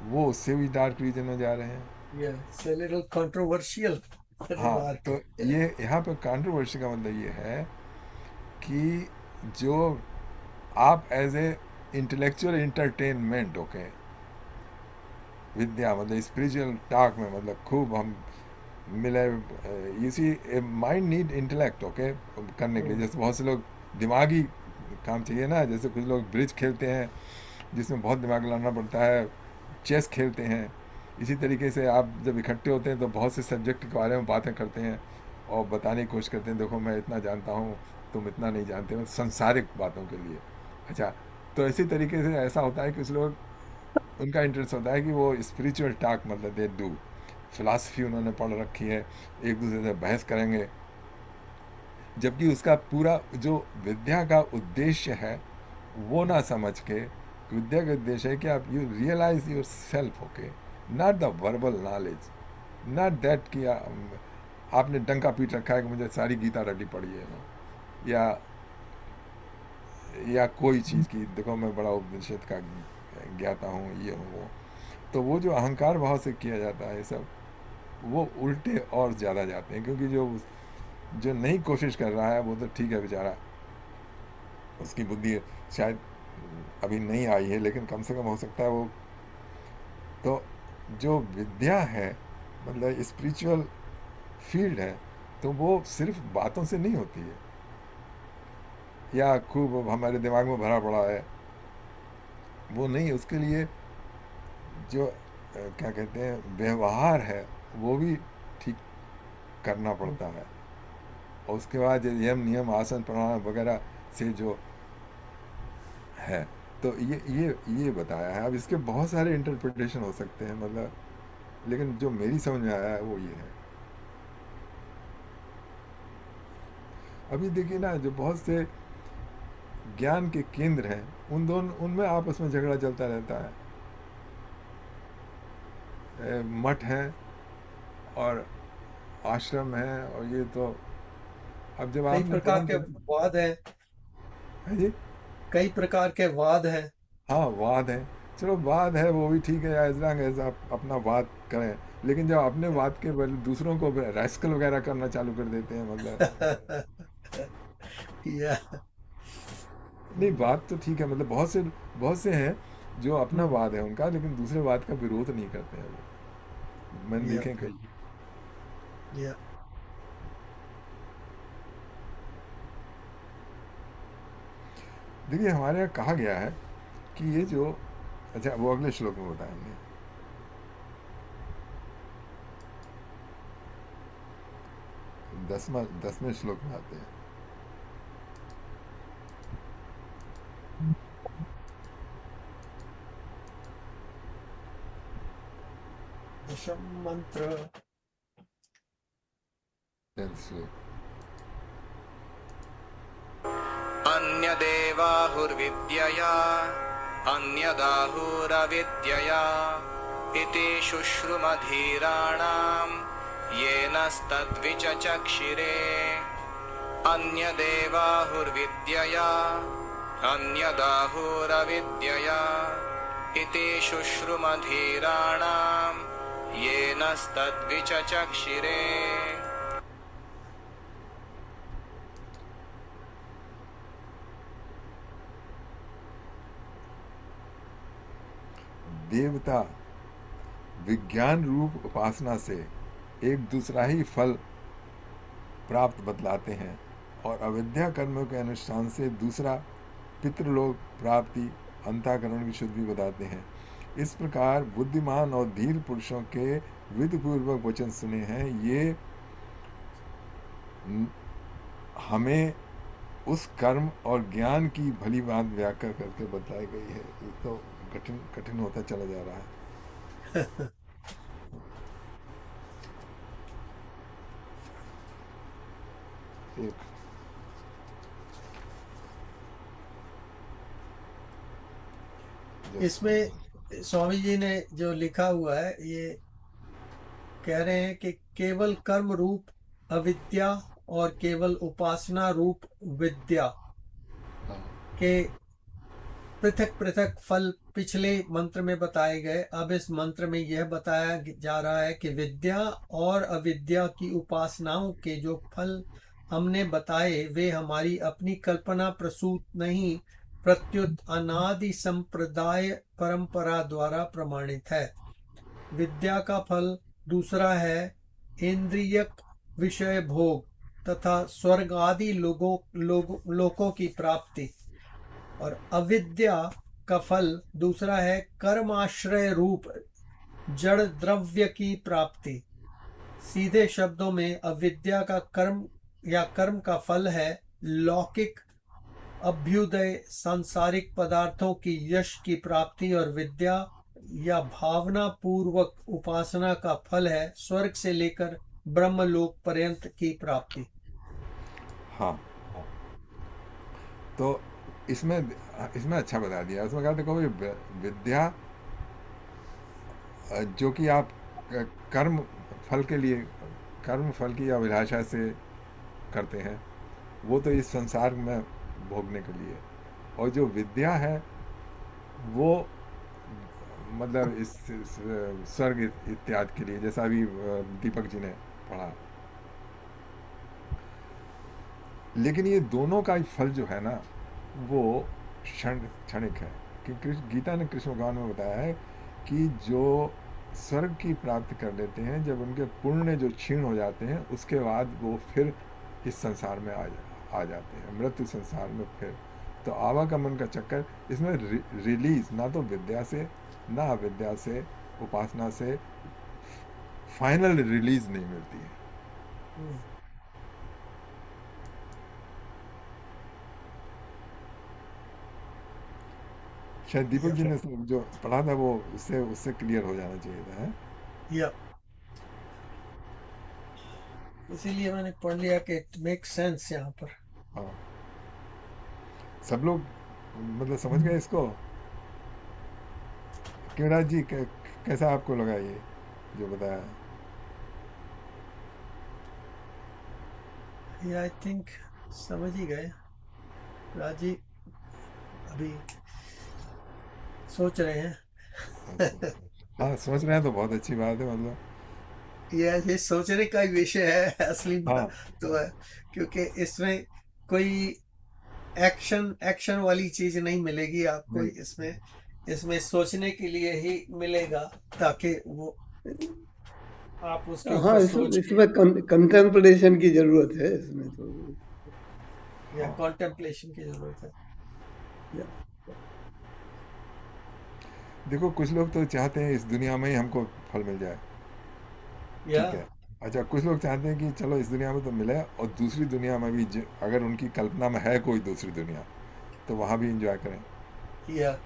वो उससे भी डार्क रीजन में जा रहे हैं। कंट्रोवर्शियल। हाँ, तो ये यहाँ पे कंट्रोवर्सी का मतलब ये है कि जो आप as a intellectual entertainment, okay, विद्या मतलब स्पिरिचुअल टॉक में, मतलब खूब हम मिले, you see a mind need intellect, okay, करने के लिए। जैसे बहुत से लोग दिमागी काम चाहिए ना, जैसे कुछ लोग ब्रिज खेलते हैं जिसमें बहुत दिमाग लगाना पड़ता है, चेस खेलते हैं। इसी तरीके से आप जब इकट्ठे होते हैं तो बहुत से सब्जेक्ट के बारे में बातें करते हैं और बताने की कोशिश करते हैं, देखो मैं इतना जानता हूँ, तुम इतना नहीं जानते हो संसारिक बातों के लिए। अच्छा, तो इसी तरीके से ऐसा होता है कि कुछ लोग, उनका इंटरेस्ट होता है कि वो स्पिरिचुअल टॉक, मतलब दे डू फिलासफी उन्होंने पढ़ रखी है, एक दूसरे से बहस करेंगे, जबकि उसका पूरा जो विद्या का उद्देश्य है वो ना समझ के, विद्या का उद्देश्य है कि आप you realise yourself, okay, not the verbal knowledge, not that कि आपने डंका पीट रखा है कि मुझे सारी गीता रटी पड़ी है ना, या कोई चीज़ की देखो मैं बड़ा उपनिषद का ज्ञाता हूँ, ये हूँ वो। तो वो जो अहंकार भाव से किया जाता है सब, वो उल्टे और ज़्यादा जाते हैं, क्योंकि जो नहीं कोशिश कर रहा है वो तो ठीक है बेचारा, उसकी बुद्धि शायद अभी नहीं आई है, लेकिन कम से कम हो सकता है वो। तो जो विद्या है, मतलब स्पिरिचुअल फील्ड है, तो वो सिर्फ बातों से नहीं होती है या खूब हमारे दिमाग में भरा पड़ा है, वो नहीं। उसके लिए जो क्या कहते हैं व्यवहार है वो भी ठीक करना पड़ता है, और उसके बाद यम नियम आसन प्राणायाम वगैरह से जो है, तो ये बताया है। अब इसके बहुत सारे इंटरप्रिटेशन हो सकते हैं, मतलब, लेकिन जो मेरी समझ में आया है वो ये है। अभी देखिए ना, जो बहुत से ज्ञान के केंद्र हैं, उनमें आपस में झगड़ा चलता रहता है। मठ हैं और आश्रम है, और ये तो अब जब कई आपने प्रकार के परम, वाद हैं, है जी, कई प्रकार के वाद हैं। हाँ वाद है, चलो वाद है वो भी ठीक है, एज लॉन्ग एज आप अपना वाद करें, लेकिन जब अपने वाद के बल दूसरों को रैस्कल वगैरह करना चालू कर देते हैं, मतलब, या नहीं बात तो ठीक है, मतलब बहुत से हैं जो अपना वाद है उनका, लेकिन दूसरे वाद का विरोध नहीं करते हैं वो, मैंने या देखे कई। या देखिए हमारे यहाँ कहा गया है कि ये जो, अच्छा वो अगले श्लोक में बताएंगे, 10वें श्लोक में आते हैं। दशम मंत्र। 10th श्लोक। अन्यदेवाहुर्विद्यया अन्यदाहुरविद्यया इति शुश्रुमधीराणाम् येनस्तद्विचचक्षिरे अन्यदेवाहुर्विद्यया अन्यदाहुरविद्यया इति शुश्रुमधीराणाम् येनस्तद्विचचक्षिरे। देवता विज्ञान रूप उपासना से एक दूसरा ही फल प्राप्त बतलाते हैं, और अविद्या कर्मों के अनुष्ठान से दूसरा पितृलोक प्राप्ति अंतःकरण की शुद्धि बताते हैं। इस प्रकार बुद्धिमान और धीर पुरुषों के विधिपूर्वक वचन सुने हैं, ये हमें उस कर्म और ज्ञान की भली बात व्याख्या करके बताई गई है। ये तो कठिन कठिन होता चला जा रहा है। एक इसमें स्वामी जी ने जो लिखा हुआ है, ये कह रहे हैं कि केवल कर्म रूप अविद्या और केवल उपासना रूप विद्या के पृथक पृथक फल पिछले मंत्र में बताए गए। अब इस मंत्र में यह बताया जा रहा है कि विद्या और अविद्या की उपासनाओं के जो फल हमने बताए वे हमारी अपनी कल्पना प्रसूत नहीं, प्रत्युत अनादि संप्रदाय परंपरा द्वारा प्रमाणित है। विद्या का फल दूसरा है इंद्रियक विषय भोग तथा स्वर्ग आदि लोकों की प्राप्ति, और अविद्या का फल दूसरा है कर्माश्रय रूप जड़ द्रव्य की प्राप्ति। सीधे शब्दों में अविद्या का कर्म या कर्म का फल है लौकिक अभ्युदय सांसारिक पदार्थों की यश की प्राप्ति और विद्या या भावना पूर्वक उपासना का फल है स्वर्ग से लेकर ब्रह्मलोक पर्यंत की प्राप्ति। हाँ, तो इसमें इसमें अच्छा बता दिया। उसमें कहा देखो ये विद्या जो कि आप कर्म फल के लिए, कर्म फल की अभिलाषा से करते हैं, वो तो इस संसार में भोगने के लिए। और जो विद्या है वो मतलब इस स्वर्ग इत्यादि के लिए, जैसा अभी दीपक जी ने पढ़ा। लेकिन ये दोनों का ही फल जो है ना वो क्षणिक है। कि गीता ने कृष्ण भगवान में बताया है कि जो स्वर्ग की प्राप्ति कर लेते हैं, जब उनके पुण्य जो क्षीण हो जाते हैं, उसके बाद वो फिर इस संसार में आ जाते हैं, मृत्यु संसार में फिर। तो आवागमन का चक्कर, इसमें रिलीज ना तो विद्या से ना अविद्या से उपासना से फाइनल रिलीज नहीं मिलती है। शायद दीपक जी ने जो पढ़ा था वो उससे उससे क्लियर हो जाना चाहिए था, है? या इसीलिए मैंने पढ़ लिया कि इट मेक सेंस यहाँ पर। हाँ, सब लोग मतलब समझ गए इसको। क्यों जी कैसा आपको लगा ये जो बताया? ये आई थिंक समझ ही गए राजी, अभी सोच रहे हैं। अच्छा। हाँ, सोच रहे हैं तो बहुत अच्छी बात है, मतलब। ये सोचने का ही विषय है असली हाँ, बात तो है, क्योंकि इसमें कोई एक्शन एक्शन वाली चीज नहीं मिलेगी आपको। नहीं, इसमें इसमें सोचने के लिए ही मिलेगा, ताकि वो आप उसके हाँ, ऊपर सोच के, इसमें कंटेम्पलेशन की जरूरत है इसमें तो। या हाँ। कॉन्टेम्पलेशन की जरूरत है। या, देखो कुछ लोग तो चाहते हैं इस दुनिया में ही हमको फल मिल जाए, या ठीक है। अच्छा, कुछ लोग चाहते हैं कि चलो इस दुनिया में तो मिले और दूसरी दुनिया में भी, अगर उनकी कल्पना में है कोई दूसरी दुनिया, तो वहाँ भी इंजॉय करें। या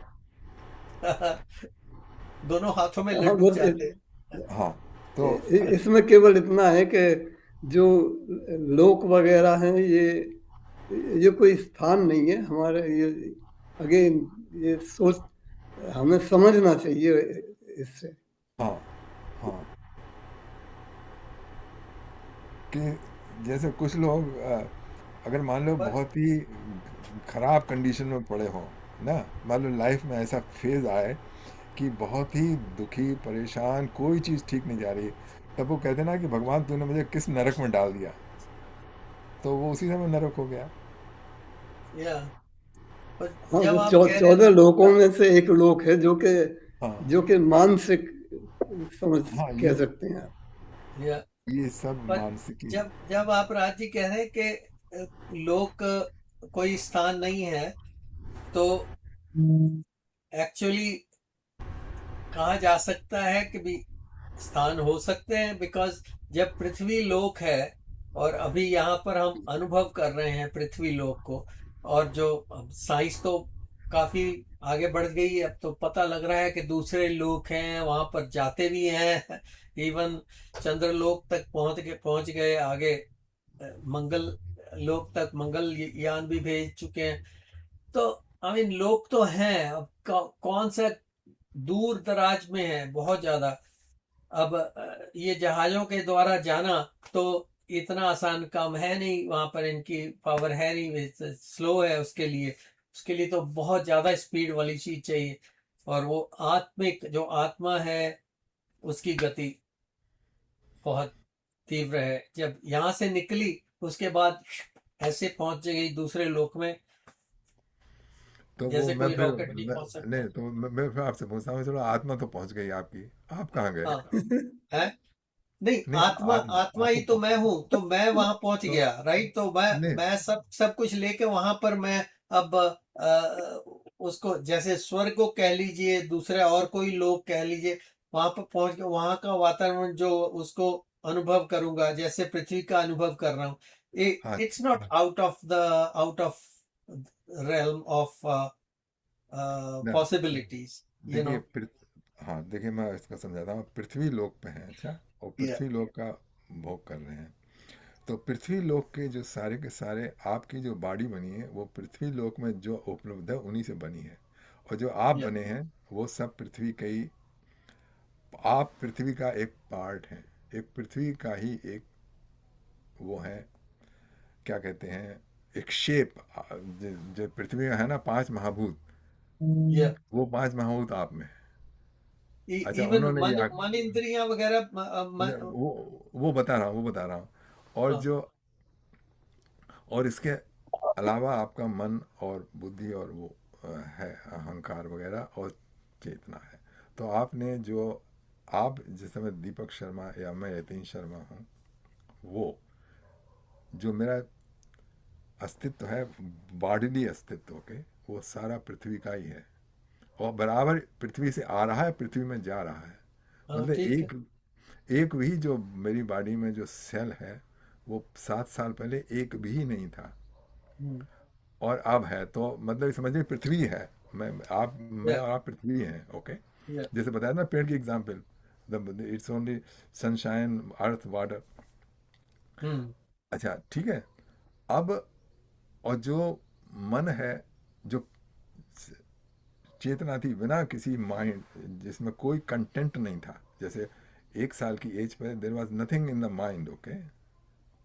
दोनों हाथों में हाँ, लड्डू बस चाहते हैं। हाँ, तो इसमें केवल इतना है कि जो लोक वगैरह हैं ये कोई स्थान नहीं है हमारे। ये अगेन ये सोच हमें समझना चाहिए इससे। हाँ, हाँ, कि जैसे कुछ लोग अगर मान लो पर बहुत ही खराब कंडीशन में पड़े हों ना, मान लो लाइफ में ऐसा फेज आए कि बहुत ही दुखी परेशान, कोई चीज़ ठीक नहीं जा रही, तब वो कहते ना कि भगवान तूने मुझे किस नरक में डाल दिया, तो वो उसी समय नरक हो गया। या पर हाँ, जब वो आप कह रहे हैं 14 लोकों में से एक लोक है हाँ, जो कि मानसिक समझ हाँ, कह सकते हैं। या ये सब पर मानसिकी। जब जब आप राज जी कह रहे हैं कि लोक कोई स्थान नहीं है, तो एक्चुअली कहा जा सकता है कि भी स्थान हो सकते हैं, बिकॉज जब पृथ्वी लोक है और अभी यहाँ पर हम अनुभव कर रहे हैं पृथ्वी लोक को, और जो साइंस तो काफी आगे बढ़ गई है, अब तो पता लग रहा है कि दूसरे लोक हैं, वहां पर जाते भी हैं। इवन चंद्रलोक तक पहुंच गए आगे। मंगल लोक तक मंगल यान भी भेज चुके हैं। तो आई मीन लोग तो हैं, अब कौन सा दूर दराज में है बहुत ज्यादा। अब ये जहाजों के द्वारा जाना तो इतना आसान काम है नहीं, वहां पर इनकी पावर है नहीं, स्लो है। उसके लिए तो बहुत ज्यादा स्पीड वाली चीज चाहिए। और वो आत्मिक जो आत्मा है उसकी गति बहुत तीव्र है। जब यहाँ से निकली उसके बाद ऐसे पहुंच गई दूसरे लोक में, तो वो जैसे मैं कोई फिर रॉकेट नहीं पहुंच सकता। नहीं, तो मैं फिर आपसे पूछता हूँ, चलो आत्मा तो पहुंच गई आपकी, आप कहाँ गए? हाँ है। नहीं, नहीं, आत्मा आत्मा आप ही तो मैं हूं, तो मैं वहां पहुंच तो गया, राइट। तो मैं नहीं, मैं सब सब कुछ लेके वहां पर मैं अब उसको जैसे स्वर्ग को कह लीजिए, दूसरे और कोई लोग कह लीजिए, वहां पर पहुंच के वहां का वातावरण जो उसको अनुभव करूंगा, जैसे पृथ्वी का अनुभव कर रहा हूँ। हाँ it's not out of realm of ना possibilities, you देखिए know. हाँ देखिए मैं इसका समझाता हूँ। पृथ्वी लोक पे हैं, अच्छा, और Yeah, पृथ्वी लोक का भोग कर रहे हैं। तो पृथ्वी लोक के जो सारे के सारे आपकी जो बॉडी बनी है वो पृथ्वी लोक में जो उपलब्ध है उन्हीं से बनी है, और जो आप yeah, बने हैं वो सब पृथ्वी का ही, आप पृथ्वी का एक पार्ट हैं, एक पृथ्वी का ही एक वो है, क्या कहते हैं, एक शेप। जो पृथ्वी में है ना 5 महाभूत, yeah. वो 5 महाभूत आप में है। अच्छा Even उन्होंने ये मन इंद्रियां वगैरह वो बता रहा हूँ, वो बता रहा हूँ। और हाँ, जो, और इसके अलावा आपका मन और बुद्धि और वो है अहंकार वगैरह और चेतना है। तो आपने जो, आप जिस समय दीपक शर्मा या मैं यतीन शर्मा हूँ, वो जो मेरा अस्तित्व है, बॉडीली अस्तित्व के, वो सारा पृथ्वी का ही है, और बराबर पृथ्वी से आ रहा है, पृथ्वी में जा रहा है। हाँ, मतलब ठीक है। एक एक भी जो मेरी बॉडी में जो सेल है वो 7 साल पहले एक भी नहीं था, हम्म, और अब है। तो मतलब समझिए पृथ्वी है, मैं yeah, और आप पृथ्वी हैं, ओके। yeah, जैसे बताया ना पेड़ की example, the it's only sunshine earth water. Hmm, अच्छा ठीक है। अब, और जो मन है, जो चेतना थी बिना किसी माइंड, जिसमें कोई कंटेंट नहीं था, जैसे 1 साल की एज पे there was nothing in the mind, okay.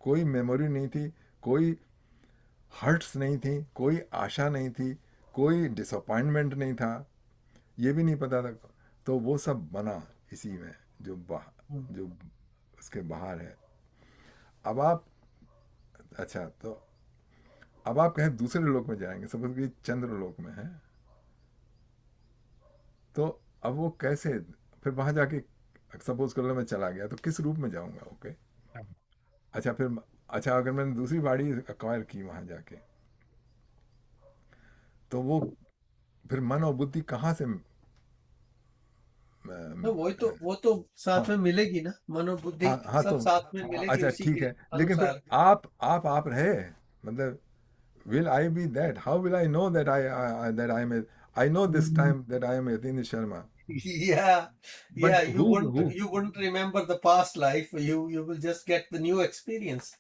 कोई मेमोरी नहीं थी, कोई हर्ट्स नहीं थी, कोई आशा नहीं थी, कोई डिसअपॉइंटमेंट नहीं था, ये भी नहीं पता था। तो वो सब बना इसी में, हम्म, जो उसके बाहर है। अब आप, अच्छा तो अब आप कहें दूसरे लोक में जाएंगे, सपोज कि चंद्र लोक में है, तो अब वो कैसे, फिर वहां जाके सपोज कर लो मैं चला गया तो किस रूप में जाऊंगा, ओके। अच्छा फिर, अच्छा अगर मैंने दूसरी बाड़ी अक्वायर की वहां जाके, तो वो फिर मन और बुद्धि कहाँ से तो वो तो साथ हाँ में मिलेगी ना, मनोबुद्धि हाँ हाँ, सब तो साथ में मिलेगी अच्छा उसी ठीक के है, लेकिन फिर अनुसार। आप रहे, मतलब will I be that? How will I know that that I am a, I know this time that I am Yatin Sharma, Yeah, but yeah, you wouldn't who you wouldn't remember the past life. You will just get the new experience.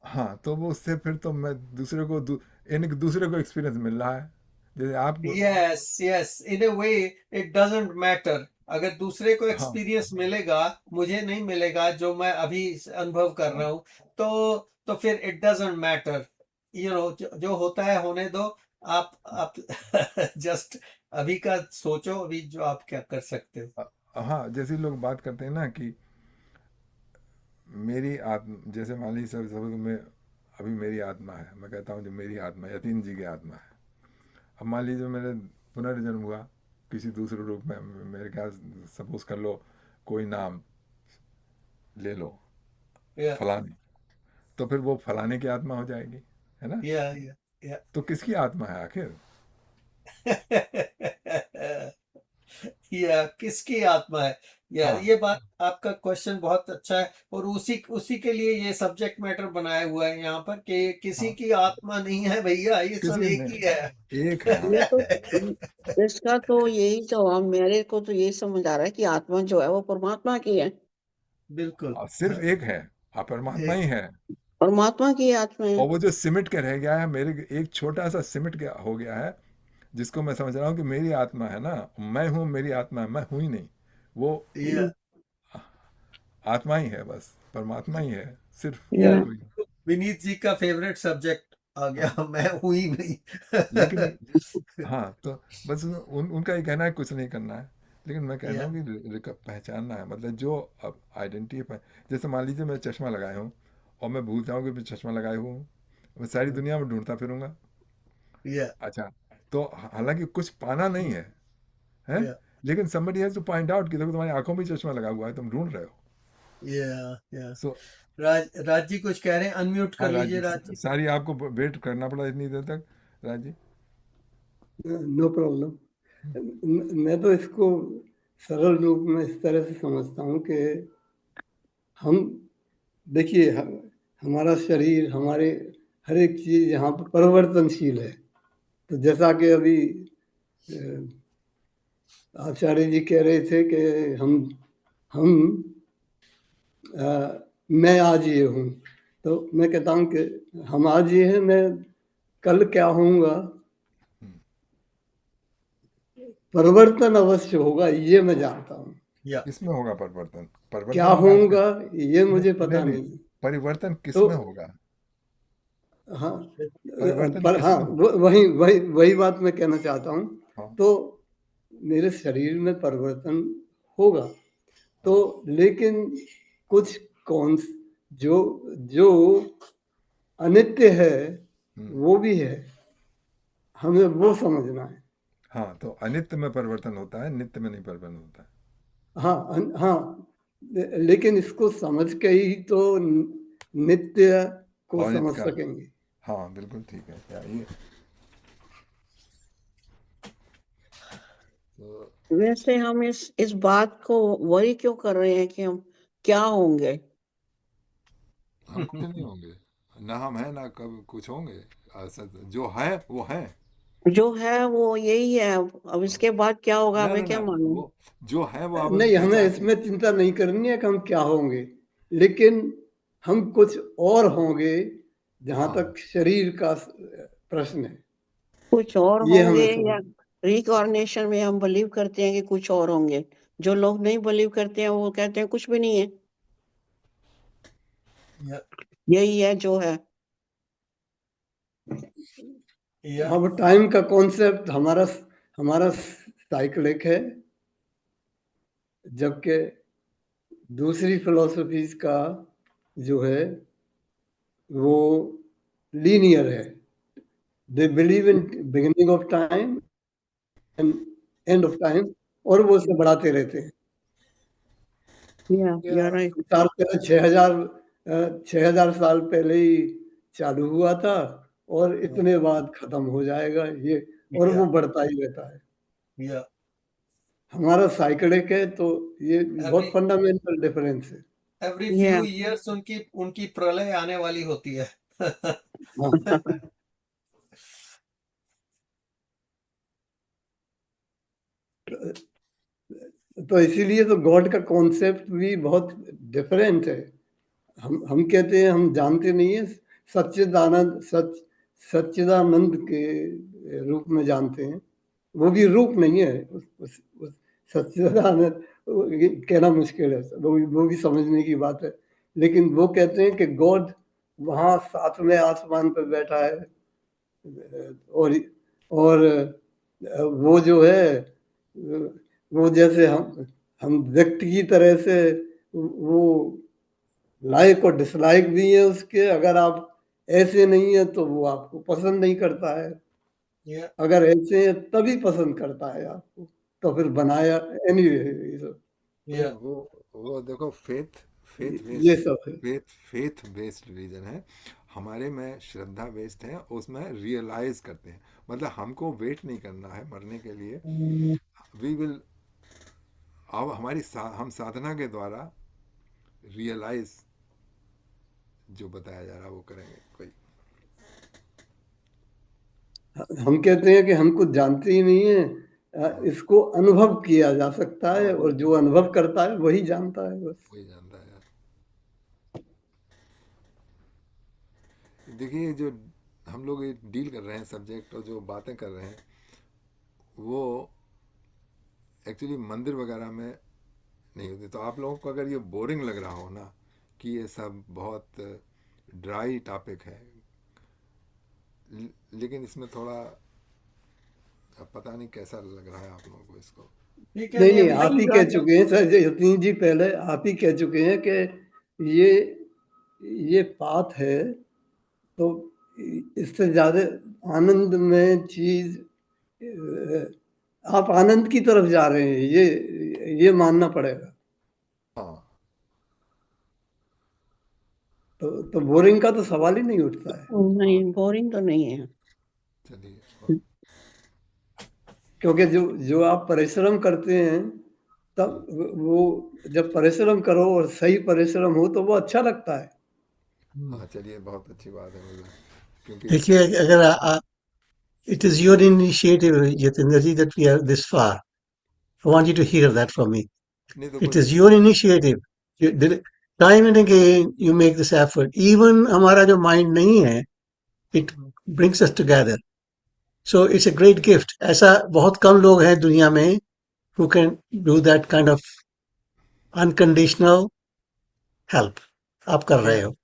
हाँ, तो वो उससे फिर तो मैं दूसरे को यानी कि दूसरे को एक्सपीरियंस मिल रहा है, जैसे आपको। Yes, yes. In a way, it doesn't matter. अगर दूसरे को हाँ एक्सपीरियंस मिलेगा, मुझे नहीं मिलेगा जो मैं अभी अनुभव कर रहा हूँ, तो फिर इट डजंट मैटर। जो होता है होने दो। आप जस्ट अभी का सोचो, अभी जो आप क्या कर सकते हो। हाँ, जैसे लोग बात करते हैं ना कि मेरी आत्मा, जैसे मान लीजिए सब सब में, अभी मेरी आत्मा है, मैं कहता हूँ जो मेरी आत्मा है, यतीन जी की आत्मा है। अब मान लीजिए मेरे पुनर्जन्म हुआ किसी दूसरे रूप में, मेरे ख्याल, सपोज कर लो कोई नाम ले लो, या फलानी, तो फिर वो फलाने की आत्मा हो जाएगी, है ना। या तो किसकी आत्मा है आखिर। या किसकी आत्मा है। या हाँ ये बात, आपका क्वेश्चन बहुत अच्छा है, और उसी उसी के लिए ये सब्जेक्ट मैटर बनाया हुआ है यहाँ पर, कि किसी हाँ, की आत्मा नहीं है भैया, ये सब किसी एक ने ही है। एक है, हाँ। ये तो इसका तो यही जवाब मेरे को तो यही समझ आ रहा है कि आत्मा जो है वो परमात्मा की है। बिल्कुल। सिर्फ एक है, परमात्मा ही एक है। परमात्मा की आत्मा है। और वो जो सिमट के रह गया है, मेरे एक छोटा सा सिमट के हो गया है, जिसको मैं समझ रहा हूँ कि मेरी आत्मा है ना, मैं हूँ, मेरी आत्मा है, मैं हूँ ही नहीं। वो या आत्मा ही है, बस परमात्मा ही है, सिर्फ या और या कोई नहीं। विनीत जी का फेवरेट सब्जेक्ट आ हाँ, गया, मैं हूं ही नहीं। लेकिन हाँ, तो बस उनका ये कहना है कुछ नहीं करना है, लेकिन मैं कहता या हूँ कि पहचानना है, मतलब जो अब आइडेंटिटी, जैसे मान लीजिए मैं चश्मा लगाया हूँ, और मैं भूल जाऊँ कि मैं चश्मा लगाए हुआ हूँ, मैं सारी दुनिया में ढूंढता फिरूंगा। या अच्छा, तो हालांकि कुछ पाना नहीं है, हैं, या लेकिन somebody has to point out कि देखो तुम्हारी आंखों में चश्मा लगा हुआ है, तुम ढूंढ रहे हो। या सो राज जी कुछ कह रहे हैं, अनम्यूट कर हाँ लीजिए राजी, राज जी। सारी आपको वेट करना पड़ा इतनी देर तक, राजी। No problem. मैं तो इसको सरल रूप में इस तरह से समझता हूँ कि हम देखिए हमारा शरीर, हमारे हर एक चीज यहाँ पर परिवर्तनशील है। तो जैसा कि अभी आचार्य जी कह रहे थे कि हम मैं आज ये हूँ, तो मैं कहता हूँ कि हम आज ये हैं, मैं कल क्या होऊंगा, परिवर्तन अवश्य होगा, ये मैं जानता हूँ। या किसमें होगा परिवर्तन? क्या परिवर्तन होगा आपके होऊंगा ये मुझे पता नहीं, नहीं। परिवर्तन तो किसमें होगा? हाँ, परिवर्तन पर हाँ, किसमें होगा? वही वही वही बात मैं कहना चाहता हूँ। हाँ, तो मेरे शरीर में परिवर्तन होगा, तो लेकिन कुछ कौन जो जो अनित्य है वो भी है, हमें वो समझना है। हाँ, तो अनित्य में परिवर्तन होता है, नित्य में नहीं परिवर्तन होता है। हाँ हाँ, लेकिन इसको समझ के ही तो नित्य को अनित्य समझ का, सकेंगे। हाँ बिल्कुल ठीक है। क्या ये तो वैसे हम इस बात को वरी क्यों कर रहे हैं कि हम क्या होंगे? हम कुछ नहीं होंगे, ना हम हैं ना कब कुछ होंगे। जो है वो है। जो है वो यही है, अब इसके बाद क्या होगा ना हमें ना क्या ना, मालूम? वो जो है वो आप अभी नहीं, हमें पहचानते हैं। इसमें चिंता नहीं करनी है कि हम क्या होंगे, लेकिन हम कुछ और होंगे, जहां हाँ तक शरीर का प्रश्न है, कुछ और ये होंगे हमें या समझ। रिकॉर्नेशन में हम बिलीव करते हैं कि कुछ और होंगे। जो लोग नहीं बिलीव करते हैं वो कहते हैं कुछ भी नहीं है, या यही है जो है। या अब टाइम का कॉन्सेप्ट हमारा हमारा साइक्लिक है, जबकि दूसरी फिलोसफीज का जो है वो लीनियर है। They believe in beginning of time and end of time, और वो उसे बढ़ाते रहते हैं। या राइट। साल पहले 6,000 साल पहले ही चालू हुआ था, और इतने बाद खत्म हो जाएगा ये, और या वो बढ़ता ही रहता है। या हमारा साइकिलिक है, तो ये बहुत एवरी फंडामेंटल डिफरेंस है। एवरी या फ्यू इयर्स उनकी उनकी प्रलय आने वाली होती है। हाँ, तो इसीलिए तो गॉड का कॉन्सेप्ट भी बहुत डिफरेंट है। हम कहते हैं हम जानते नहीं है, सच्चिदानंद सच्चिदानंद के रूप में जानते हैं। वो भी रूप नहीं है, उस सच्चिदानंद कहना मुश्किल है, वो भी समझने की बात है। लेकिन वो कहते हैं कि गॉड वहाँ सातवें आसमान पर बैठा है, और वो जो है, वो जैसे हम व्यक्ति की तरह से, वो लाइक और डिसलाइक भी है उसके। अगर आप ऐसे नहीं है तो वो आपको पसंद नहीं करता है, या अगर ऐसे हैं तभी पसंद करता है आपको, तो फिर बनाया। एनीवे, नहीं, या वो देखो, फेथ फेथ ये बेस्ड सब है। फेथ बेस्ड रिलीजन है। हमारे में श्रद्धा बेस्ड है, उसमें रियलाइज करते हैं। मतलब हमको वेट नहीं करना है मरने के लिए। वी विल, अब हम साधना के द्वारा रियलाइज जो बताया जा रहा है वो करेंगे कोई। हम कहते हैं कि हम कुछ जानते ही नहीं है, हाँ इसको अनुभव किया जा सकता हाँ, है, वो और जो वो अनुभव करता है वही जानता है बस। वही जानता है यार। देखिए, जो हम लोग डील कर रहे हैं सब्जेक्ट और जो बातें कर रहे हैं, वो एक्चुअली मंदिर वगैरह में नहीं होती। तो आप लोगों को अगर ये बोरिंग लग रहा हो ना कि ये सब बहुत ड्राई टॉपिक है, लेकिन इसमें थोड़ा अब पता नहीं कैसा लग रहा है आप लोगों को इसको। ठीक है, नहीं नहीं नहीं, अभी आप ही कह चुके हैं सर, यतीन जी पहले आप ही कह चुके हैं कि ये ये पाथ है, तो इससे ज्यादा आनंद में चीज, आप आनंद की तरफ जा रहे हैं, ये मानना पड़ेगा। हाँ, तो बोरिंग का तो सवाल ही नहीं उठता है, नहीं, बोरिंग तो नहीं है। चलिए। क्योंकि जो जो आप परिश्रम करते हैं, तब वो जब परिश्रम करो और सही परिश्रम हो तो वो अच्छा लगता है। हाँ चलिए, बहुत अच्छी बात है मतलब, क्योंकि देखिए अगर it is your initiative, Yatindra ji, that we are this far. I want you to hear that from me. नहीं तो It कुछ is your initiative. You did, time and again you make this effort. Even हमारा जो mind नहीं है, it brings us together. So it's a great gift. ऐसा बहुत कम लोग हैं दुनिया में who can do that kind of unconditional help. आप कर रहे Yeah, हो.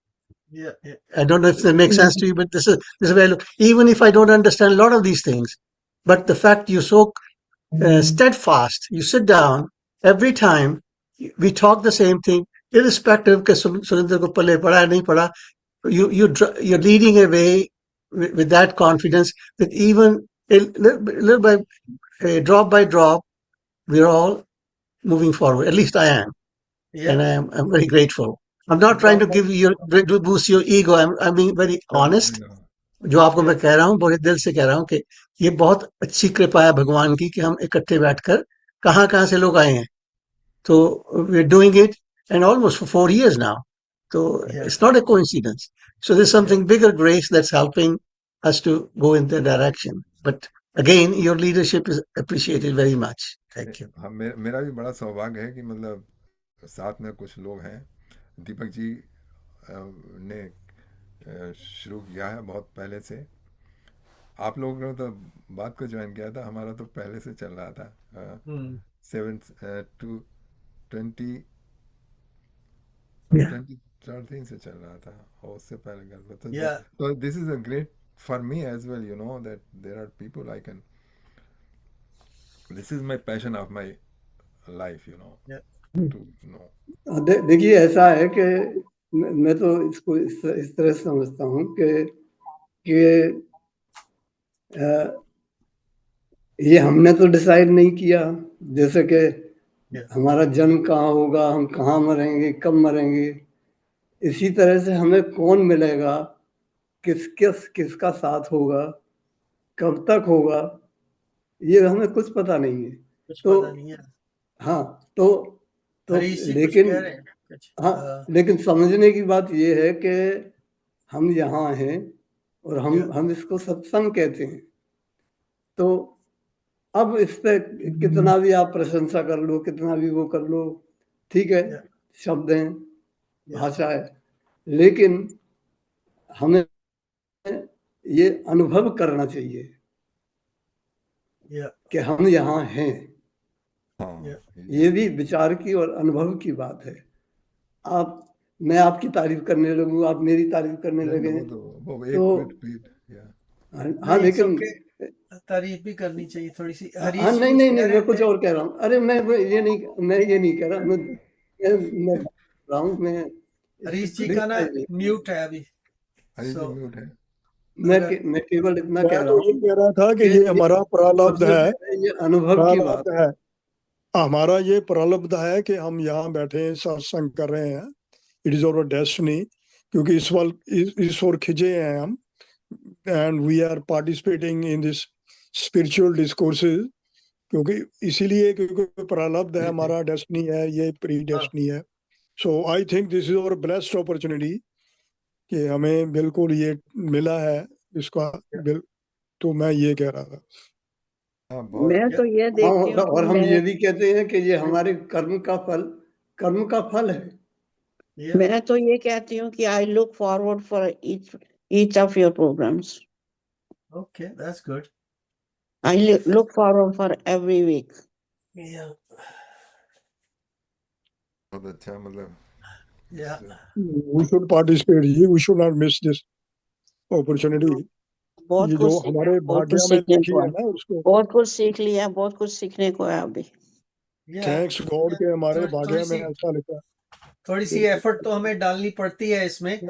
yeah. I don't know if that makes sense to you, but this is where I look. Even if I don't understand a lot of these things, but the fact you're so steadfast, you sit down every time we talk the same thing, irrespective के सुरेंद्र को पल्ले पड़ा नहीं पड़ा, you're leading a way with that confidence that even little drop by drop, we're all moving forward. At least I am, and Yeah. I'm very grateful. I'm not trying to Drop by, to boost your ego. I'm being very honest. जो आपको मैं yeah, कह रहा हूँ बड़े दिल से कह रहा हूँ कि ये बहुत अच्छी कृपा है भगवान की कि हम इकट्ठे बैठकर कहाँ से लोग आए हैं तो we're doing it and almost for 4 years now. So yeah, it's not a coincidence. So there's yeah, something bigger grace that's helping us to go in that direction. But again, your leadership is appreciated very much. Thank you. हाँ, मेरा भी बड़ा सौभाग्य है कि मतलब साथ में कुछ लोग हैं। दीपक जी ने शुरू किया है बहुत पहले से। आप लोगों ने तो बात को ज्वाइन किया था, हमारा तो पहले से चल रहा था। mm, 20 Yeah. 2013 से चल रहा था और उससे पहले कर रहा था। yeah, तो this is a great for me as well, you know that there are people I can, this is my passion of my life, you know, yeah, to know. देखिए ऐसा है कि मैं तो इसको इस तरह से समझता हूँ कि ये हमने तो डिसाइड नहीं किया, जैसे कि yeah, हमारा जन्म कहाँ होगा, हम कहाँ मरेंगे, कब मरेंगे। इसी तरह से हमें कौन मिलेगा, किसका साथ होगा, कब तक होगा, ये हमें कुछ पता नहीं है। कुछ तो पता नहीं है। हाँ, तो हरीश जी कुछ लेकिन कह रहे हैं कुछ हाँ, लेकिन समझने की बात ये है कि हम यहाँ हैं और yeah, हम इसको सत्संग कहते हैं। तो अब इस पे कितना भी आप प्रशंसा कर लो, कितना भी वो कर लो, ठीक है, yeah, शब्द हैं, yeah, भाषा है, लेकिन हमें ये अनुभव करना चाहिए yeah, कि हम यहाँ हैं। हाँ, yeah, ये भी विचार की और अनुभव की बात है। मैं आपकी तारीफ करने लगूँ, आप मेरी तारीफ करने नहीं, लगे, वो तो एक मिनट या हाँ, नहीं इट्स लेकिन ओके, तारीफ भी करनी चाहिए थोड़ी सी। हाँ, हरीश जी नहीं, कुछ नहीं, कह नहीं, रहे मैं कुछ थे। और कह रहा हूँ। अरे मैं ये नहीं कह रहा, मैं बात कर रहा हूँ, मैं इसकी हरीश जी का ना क्रिटिसाइज नहीं कर रहा हूँ। म्यूट है अभी, हरी जी सो म्यूट है। अगर मैं केवल इतना कह मैं रहा तो ये हूँ कह रहा था कि कि ये ये हमारा प्रारब्ध सबसे है, पहले ये अनुभव की बात प्रारब्ध है, हमारा ये प्रारब्ध है कि हम यहाँ बैठे हैं, सत्संग कर रहे हैं। इट इज आवर डेस्टिनी, क्योंकि इस ओर खिंचे हैं हम, and we are participating in this spiritual discourses, क्योंकि प्रारब्ध है, हमारा डेस्टिनी है, ये प्री डेस्टिनी है। So I think this is our blessed opportunity कि हमें बिल्कुल ये मिला है इसका तो मैं ये कह रहा था। हाँ, बहुत मैं तो ये हाँ, देखती हूँ कि और हम मैं ये भी कहते हैं कि ये हमारे कर्म का फल है। yeah, मैं तो ये कहती हूँ कि I look forward for each of your programs. okay, that's good. I look forward for every week. Yeah, बहुत अच्छा, मतलब yeah, We should participate. We should not miss this opportunity. बहुत ये कुछ जो हमारे बहुत कुछ भाग्य में सीखने लिखी को है है, ना उसको, बहुत कुछ सीख लिया, बहुत कुछ सीखने को है अभी। yeah, थैंक्स गॉड के हमारे थोड़ी भाग्य में सी ऐसा लिखा थोड़ी सी एफर्ट तो हमें डालनी पड़ती है इसमें,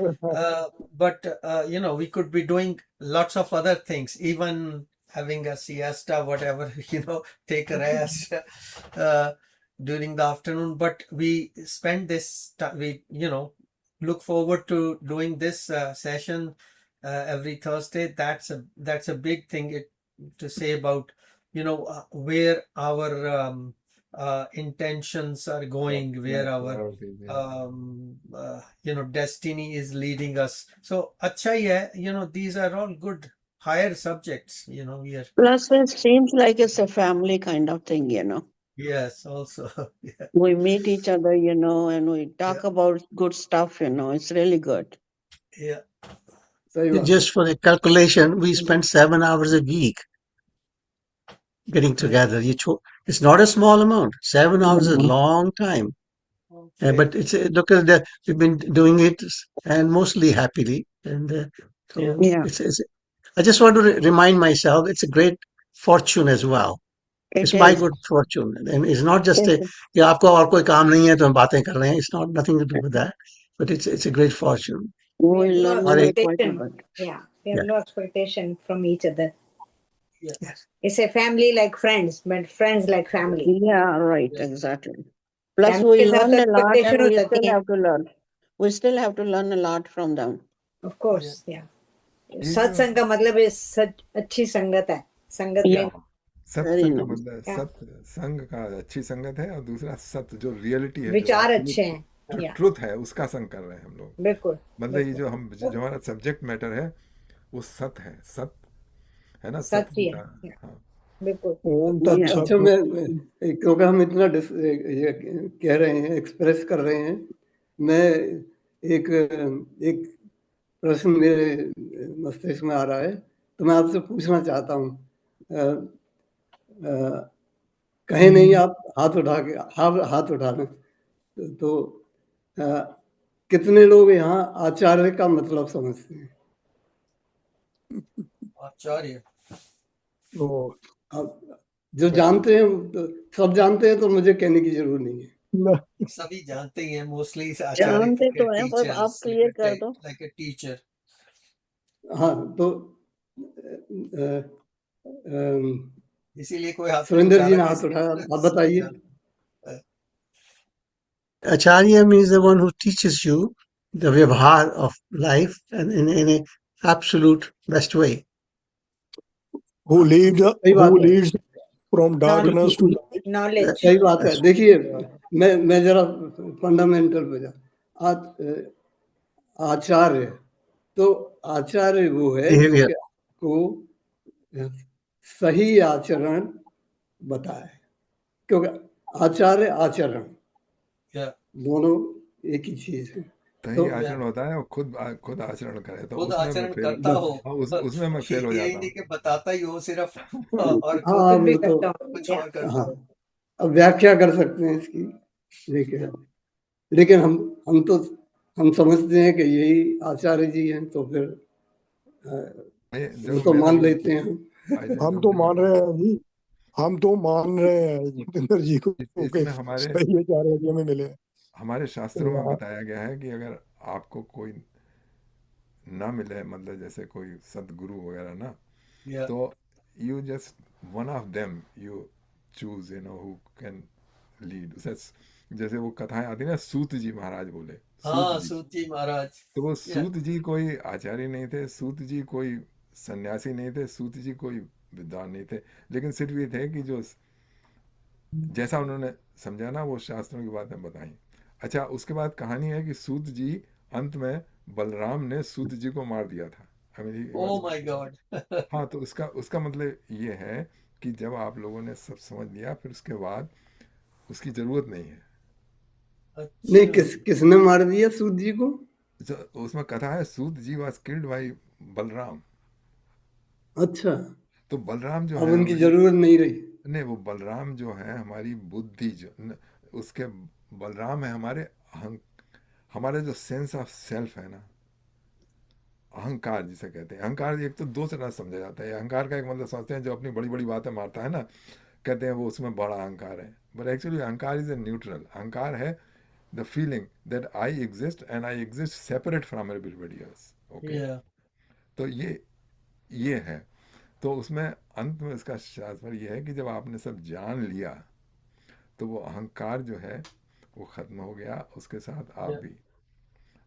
but you know we could be doing lots of other things, even having a siesta, whatever, you know, take a rest during the afternoon, but we spend this we you know look forward to doing this session every Thursday. That's a big thing to say about, you know, where our intentions are going, where our Priorities, yeah. destiny is leading us. So acha hi hai, these are all good higher subjects, we are. Plus, it seems like it's a family kind of thing, Yes, also. Yeah. We meet each other, and we talk about good stuff, It's really good. Yeah. सही बात है। Just for a calculation, we spend 7 hours a week getting together. It's not a small amount. 7 hours is a long time. Okay. But look at that. We've been doing it and mostly happily. And so Yeah. I just want to remind myself, it's a great fortune as well. It's It my is. good fortune. And it's not just It is. कि आपको और कोई काम नहीं है तो हम बातें कर रहे हैं. It's not nothing to do with that. But it's a great fortune. We have no learn और एक quite a expectation. bit. Yeah, we Yeah. have no expectation from each other. Yeah. Yes. It's a family like friends, but friends like family. Yeah, right, Yeah. exactly. Plus, Family we के साथ learn तो a lot expectation and हो we जाती still है. have to learn. We still have to learn a lot from them. Of course, yeah. ये सत्संग का मतलब है अच्छी संगत है. संगत Yeah. में Very सत्संग का nice. मतलब Yeah. सत्य संग का अच्छी संगत है, और दूसरा सत्य जो रियलिटी है, विचार अच्छे हैं. जो Yeah. ट्रुथ है, उसका संग कर रहे हैं हम लोग. बिल्कुल. मतलब ये बिल्कुल. जो हमारा सब्जेक्ट मैटर है वो सत्य है, सत्य है ना, सत्य है. हाँ, Yeah. हाँ. बिल्कुल. ओम Yeah. अच्छा, तत्सत। मैं क्योंकि हम इतना ये कह रहे हैं, एक्सप्रेस कर रहे हैं, मैं एक प्रश्न मेरे मस्तिष्क में आ रहा है, तो मैं आपसे पूछना चाहता हूँ. कहीं नहीं आप हाथ उठा लें. तो कितने लोग यहाँ आचार्य का मतलब समझते हैं? आचार्य. तो अब जो जानते हैं तो सब जानते हैं, तो मुझे कहने की जरूरत नहीं है. सभी जानते ही हैं मोस्टली जानते तो हैं, पर आप क्लियर कर दो. Like a teacher. हाँ, तो इसीलिए कोई हाथ सुरेंद्र जी ने हाथ उठाया, आप बताइए. Acharya means the one who teaches you the vyavhar of life and in a absolute best way. Who leads सही बात है. from darkness to light. Knowledge. सही बात है. देखिए, मैं जरा फंडामेंटल पे जा. आचार्य, तो आचार्य वो है जो कि आपको सही आचरण बताए, क्योंकि आचार्य आचरण दोनों एक ही चीज है. सही आचरण होता है और खुद आचरण करे, तो खुद उसमें आचरण मैं फेल, करता हो, उसमें मैं फेल हो यही जाता नहीं हूँ. कि बताता ही हो सिर्फ और हाँ, खुद वो तो कुछ और करता हाँ, हो. अब व्याख्या कर सकते हैं इसकी, लेकिन हम समझते हैं कि यही आचार्य जी हैं, तो फिर वो तो मान लेते हैं. हम तो मान रहे हैं जी, हम तो मान रहे हैं जितेंद्र जी को कि इसमें हमारे सही आचार्य जी हमें मिले. हमारे शास्त्रों में बताया गया है कि अगर आपको कोई ना मिले, मतलब जैसे कोई सदगुरु वगैरह ना, तो you just one of them you choose, who can lead. जैसे वो कथाएं आती ना, सूत जी महाराज बोले. सूत जी महाराज. तो वो सूत जी कोई आचार्य नहीं थे, सूत जी कोई सन्यासी नहीं थे, सूत जी कोई विद्वान नहीं थे, लेकिन सिर्फ ये थे कि जो जैसा उन्होंने समझा ना, वो शास्त्रों की बातें बताई. अच्छा, उसके बाद कहानी है कि सूत जी अंत में बलराम ने सूत जी को मार दिया था. Oh my God. हाँ, तो उसका मतलब ये है कि जब आप लोगों ने सब समझ लिया, फिर उसके बाद उसकी जरूरत नहीं है. नहीं, किसने मार दिया सूत जी को? उसमें कथा है, सूत जी वाज किल्ड बाय बलराम. अच्छा, तो बलराम जो अब है, उनकी जरूरत नहीं रही. नहीं, वो बलराम जो है हमारी बुद्धि, जो उसके बलराम है हमारे जो सेंस ऑफ सेल्फ है ना, अहंकार जिसे कहते हैं. अहंकार एक तो दो तरह समझा जाता है. अहंकार का एक मतलब समझते हैं जो अपनी बड़ी बड़ी बातें मारता है ना, कहते हैं वो उसमें बड़ा अहंकार है. बट एक्चुअली अहंकार इज ए न्यूट्रल. अहंकार है the feeling that I exist and I exist separate from everybody else. Okay, तो ये है. तो उसमें अंत में इसका शास्त्र ये है कि जब आपने सब जान लिया, तो वो अहंकार जो है वो खत्म हो गया, उसके साथ आप भी.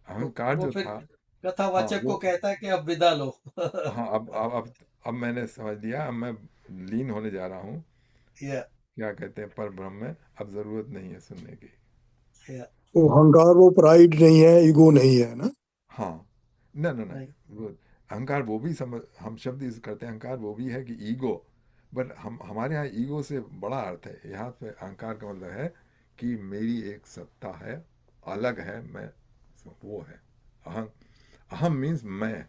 अहंकार जो था, कथावाचक को कहता है कि अब विदा लो. हाँ, अब मैंने समझ लिया, अब मैं लीन होने जा रहा हूँ. क्या कहते हैं पर ब्रह्म में अब जरूरत नहीं है सुनने की। Yeah, वो अहंकार, वो प्राइड नहीं है, ईगो नहीं है ना। हाँ, न न न right. वो अहंकार वो भी समझ, हम शब्द यूज करते हैं अहंकार वो भी है कि ईगो, बट हमारे यहाँ ईगो से बड़ा अर्थ है। यहाँ पे अहंकार का मतलब है कि मेरी एक सत्ता है, अलग है, मैं वो है। अहम, अहम मीन्स मैं,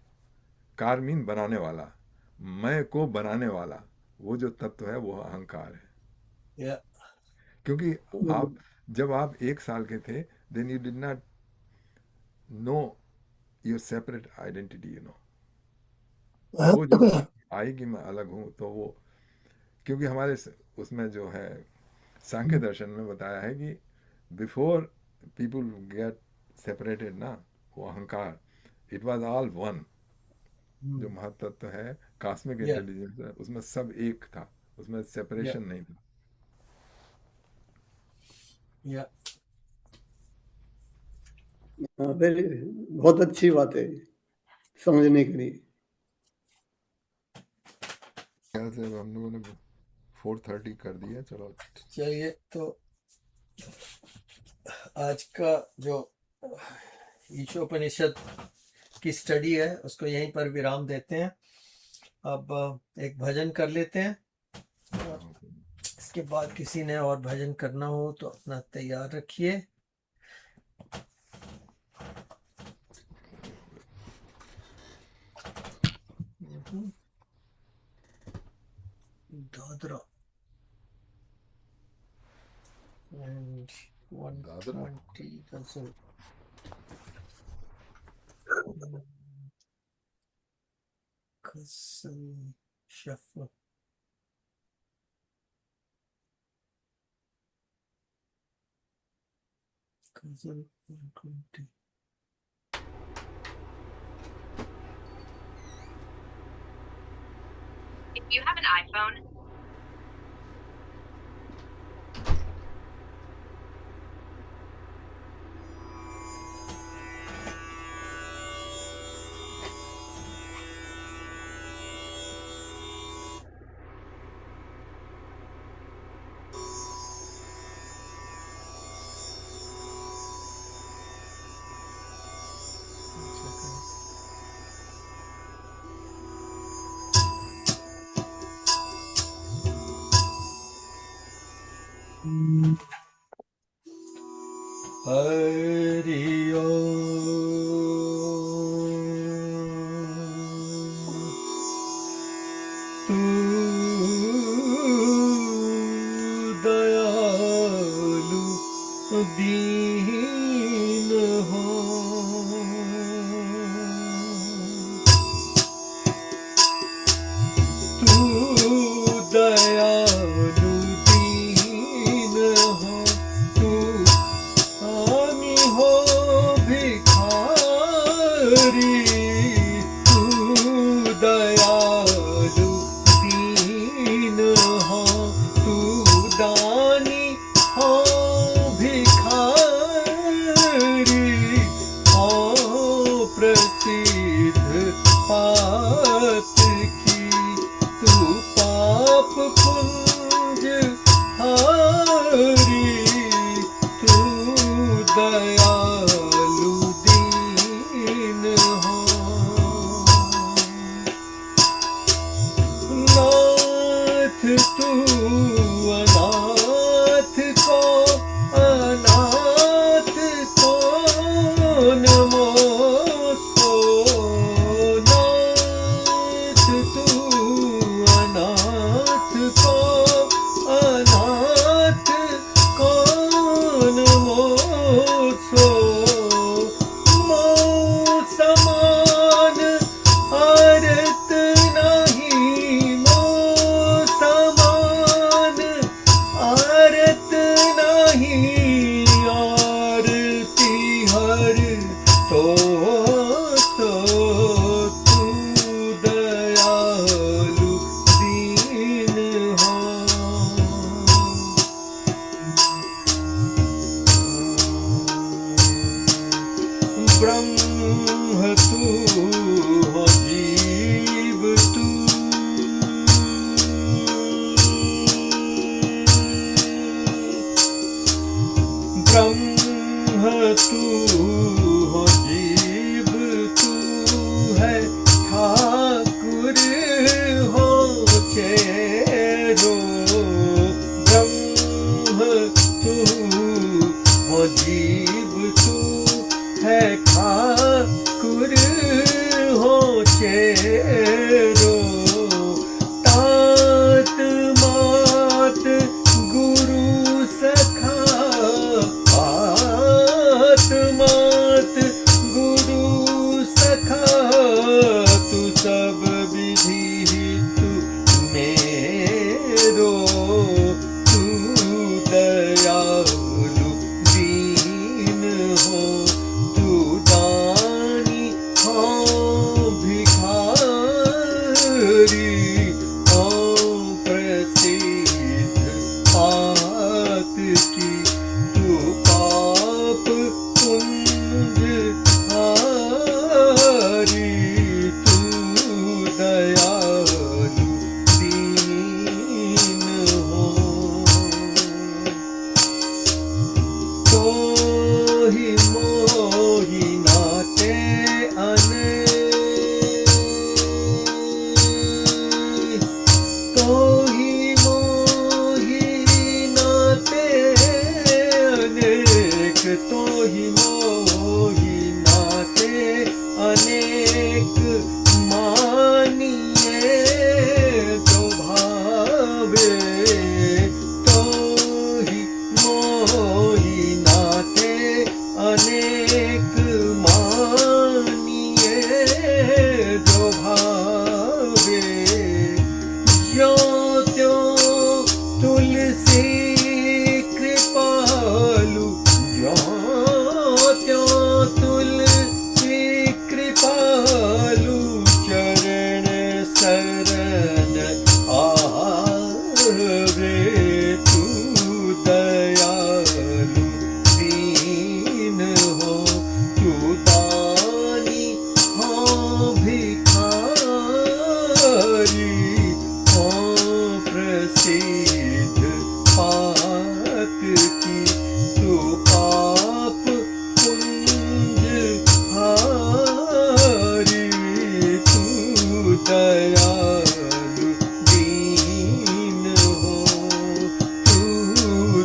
कार मीन बनाने वाला, मैं को बनाने वाला, वो जो तत्व है वो अहंकार है। Yeah, क्योंकि आप जब आप 1 साल के थे, then you did not know your separate identity, वो जब आई कि मैं अलग हूँ, तो वो, क्योंकि हमारे उसमें जो है सांख्य दर्शन में बताया है कि बिफोर पीपल गेट सेपरेटेड ना, वो अहंकार, इट वाज ऑल वन। जो महत्त्व है कॉस्मिक yeah, इंटेलिजेंस है, उसमें सब एक था, उसमें yeah, सेपरेशन नहीं था। yeah. हाँ, बहुत अच्छी बात है समझने के लिए। ख्याल से अब हम लोगों ने 4:30 कर दिया। चलो चलिए, तो आज का जो ईशोपनिषद की स्टडी है उसको यहीं पर विराम देते हैं। अब एक भजन कर लेते हैं, और इसके बाद किसी ने और भजन करना हो तो अपना तैयार रखिए। Dadra and 120 ghazal. Ghazal shuffle. Ghazal 120. If you have an iPhone, Hari Tu dayalu deen ho, tu dayalu deen ho, tu आमी हो भिखारी, तू दयालु दीन हो, तू दानी हो भिखारी।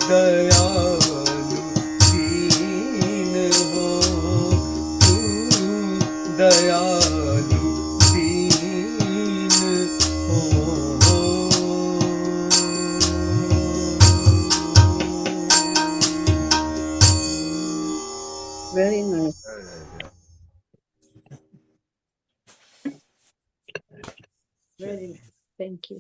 दयालु दीन हो, तू दयालु दीन हो। Very nice. Very nice, thank you.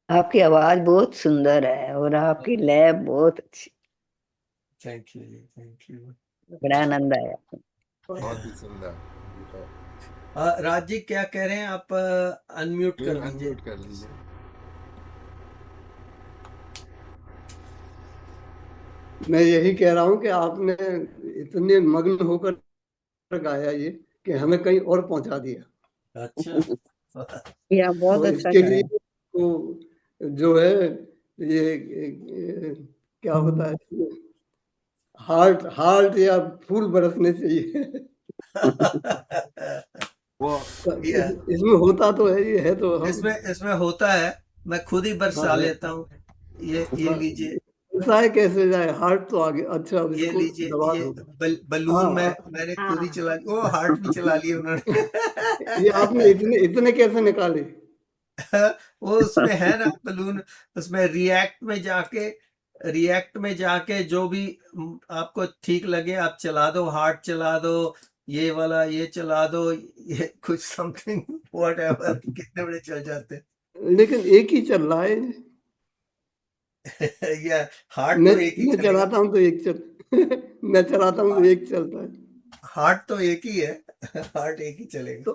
आपकी आवाज बहुत सुंदर है और आपकी लैब बहुत अच्छी, thank you ji, thank you. बड़ा आनंद आया। बहुत ही सुंदर। राज जी क्या कह रहे हैं आप? अनम्यूट कर लीजिए। अनम्यूट कर लीजिए। मैं यही कह रहा हूँ कि आपने इतने मग्न होकर गाया ये कि हमें कहीं और पहुंचा दिया। अच्छा। या बहुत तो अच्छा इसके गाया। लिए तो जो है ये क्या होता है, हार्ट हार्ट या फूल बरसने चाहिए। वो या इसमें होता तो है, ये है तो हम इसमें होता है, मैं खुद ही बरसा हाँ, लेता हूँ। ये लीजिए, ऐसा है कैसे जाए, हार्ट तो आगे। अच्छा अब ये इसको लीजिए, दबा ये दो। बलून हाँ मैंने खुद ही चला लिया। ओ हार्ट भी चला लिए उन्होंने। ये आपने इतने कैसे निकाले? वो उसमें है ना बलून, उसमें रिएक्ट में जाके जो भी आपको ठीक लगे आप चला दो, हार्ट चला दो, ये वाला ये चला दो, ये कुछ समथिंग व्हाटएवर, कितने बड़े चल जाते लेकिन एक ही चल रहा है। हैं। या हार्ट मैं तो एक ही मैं चलेगा, चलाता हूँ तो एक चल मैं चलाता हूँ तो एक चलता है हार्ट तो एक ही है। हार्ट एक ही चलेगा। तो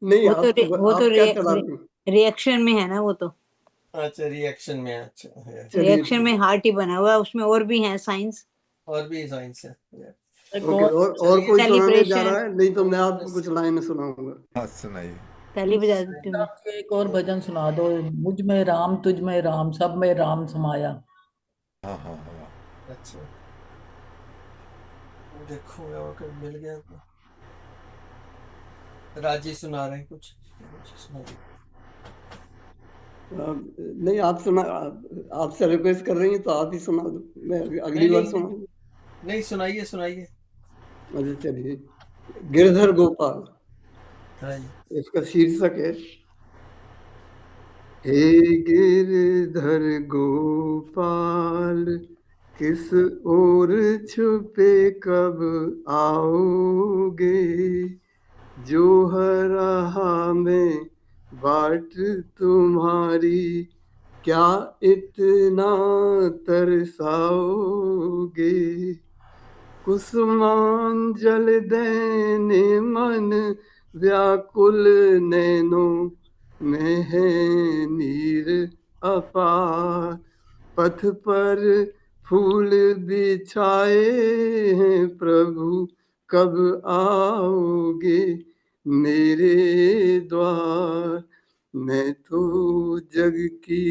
नहीं, वो तो आप क्या चलाते हैं? रिएक्शन में है ना, वो तो अच्छा रिएक्शन में, अच्छा है। चलिए रिएक्शन में हार्ट ही बना हुआ है, उसमें और भी है साइंस। और भी साइंस है। ओके, और चलिए, कोई सुनाने जा सेलिब्रेशन, रहा है? नहीं तो मैं आपको कुछ लाइन सुनाऊंगा। हाँ सुनाइए। ताली बजा देती हूँ मैं। आपको एक और भजन सुना दो, मुझ में राम तुझ में राम सब में राम समाया। हाँ हाँ हाँ। अच्छा देखूंगा अगर मिल गया तो। राजी सुना रहे हैं कुछ सुना दीजिए। नहीं, आपसे रिक्वेस्ट कर रही हैं तो आप ही सुना दो, मैं अगली बार सुनाऊंगा। नहीं सुनाइए सुनाइए। अच्छा चलिए, गिरधर गोपाल हाँ जी। इसका शीर्षक है। हे गिरधर गोपाल किस ओर छुपे कब आओगे, जो रहा मैं बाट तुम्हारी क्या इतना तरसाओगे, कुसुमांजल देने मन व्याकुल नैनों में है नीर अपार, पथ पर फूल बिछाए हैं प्रभु कब आओगे मेरे द्वार, मैं तो जग की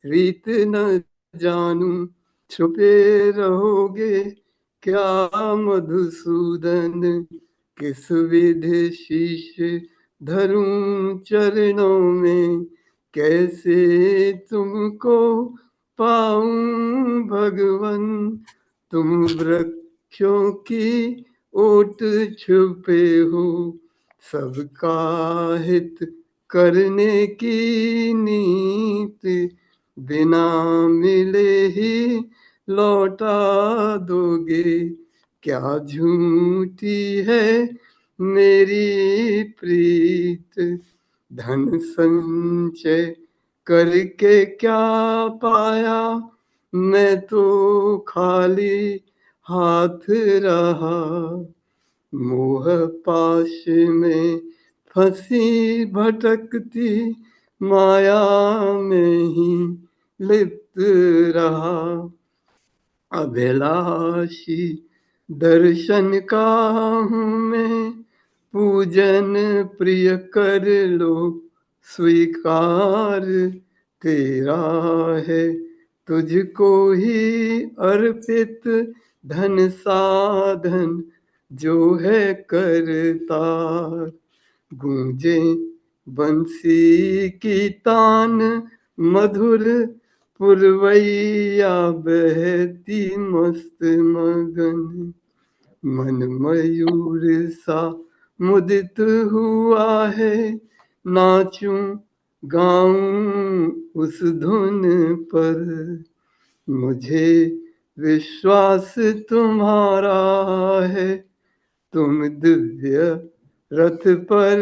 रीत न जानूं छुपे रहोगे क्या मधुसूदन, किस विधि शीश धरूं चरणों में, कैसे तुमको पाऊं भगवन, तुम वृक्षों की ओट छुपे हो सबका हित करने की नीति, बिना मिले ही लौटा दोगे, क्या झूठी है मेरी प्रीत, धन संचय करके क्या पाया, मैं तो खाली हाथ रहा, मोह पाश में फंसी भटकती माया में ही लिप्त रहा, अभिलाषी दर्शन का हूँ मैं, पूजन प्रिय कर लो स्वीकार, तेरा है तुझको ही अर्पित धन साधन जो है करतार, गूंजे बंसी की तान मधुर पुरवैया बहती मस्त मगन, मन मयूर सा मुदित हुआ है, नाचूं गाऊं उस धुन पर, मुझे विश्वास तुम्हारा है, तुम दिव्य रथ पर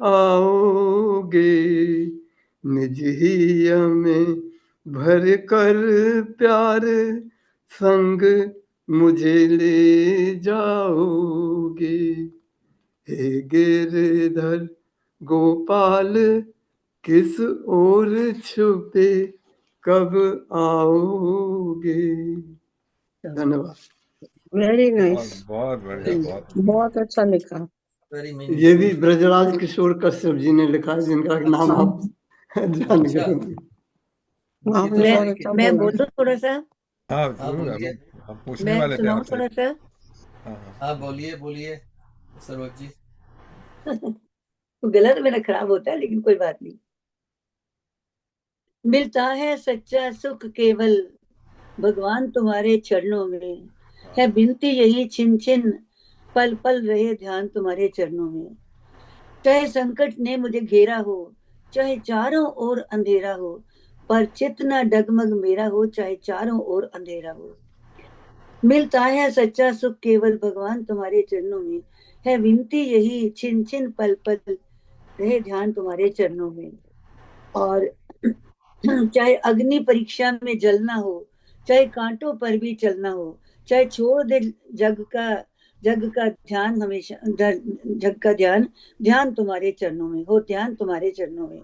आओगे, निज ही में भर कर प्यार संग मुझे ले जाओगे। हे गिरधर गोपाल किस ओर छुपे कब आओगे। धन्यवाद। वेरी बहुत नाइस, बहुत बढ़िया, बहुत बहुत अच्छा लिखा। वेरी ये मीनिंगफुल। भी ब्रजराज किशोर कश्यप जी ने लिखा है, जिनका नाम अच्छा आप जान अच्छा, गए होंगे। ये आपने तो बहुत सही अच्छा मैं बोला। बोलूं थोड़ा सा, हाँ हाँ जरूर, बोलिए, हम पूछने मैं वाले थे सुनाऊं आपसे। थोड़ा सा। हाँ हाँ हाँ बोलिए बोलिए सरोज जी। गला तो मेरा खराब होता है, लेकिन कोई बात नहीं। मिलता है सच्चा सुख केवल भगवान तुम्हारे चरणों में, है बिनती यही छिन छिन पल पल रहे ध्यान तुम्हारे चरणों में। चाहे संकट ने मुझे घेरा हो, चाहे चारों ओर अंधेरा हो, पर चित न डगमग मेरा हो, चाहे चारों ओर अंधेरा हो। मिलता है सच्चा सुख केवल भगवान तुम्हारे चरणों में, है विनती यही छिन छिन पल पल रहे ध्यान तुम्हारे चरणों में। और चाहे अग्नि परीक्षा में जलना हो, चाहे कांटों पर भी चलना हो, चाहे छोड़ दे जग का जग का ध्यान, हमेशा जग का ध्यान, ध्यान तुम्हारे चरणों में हो, ध्यान तुम्हारे चरणों में।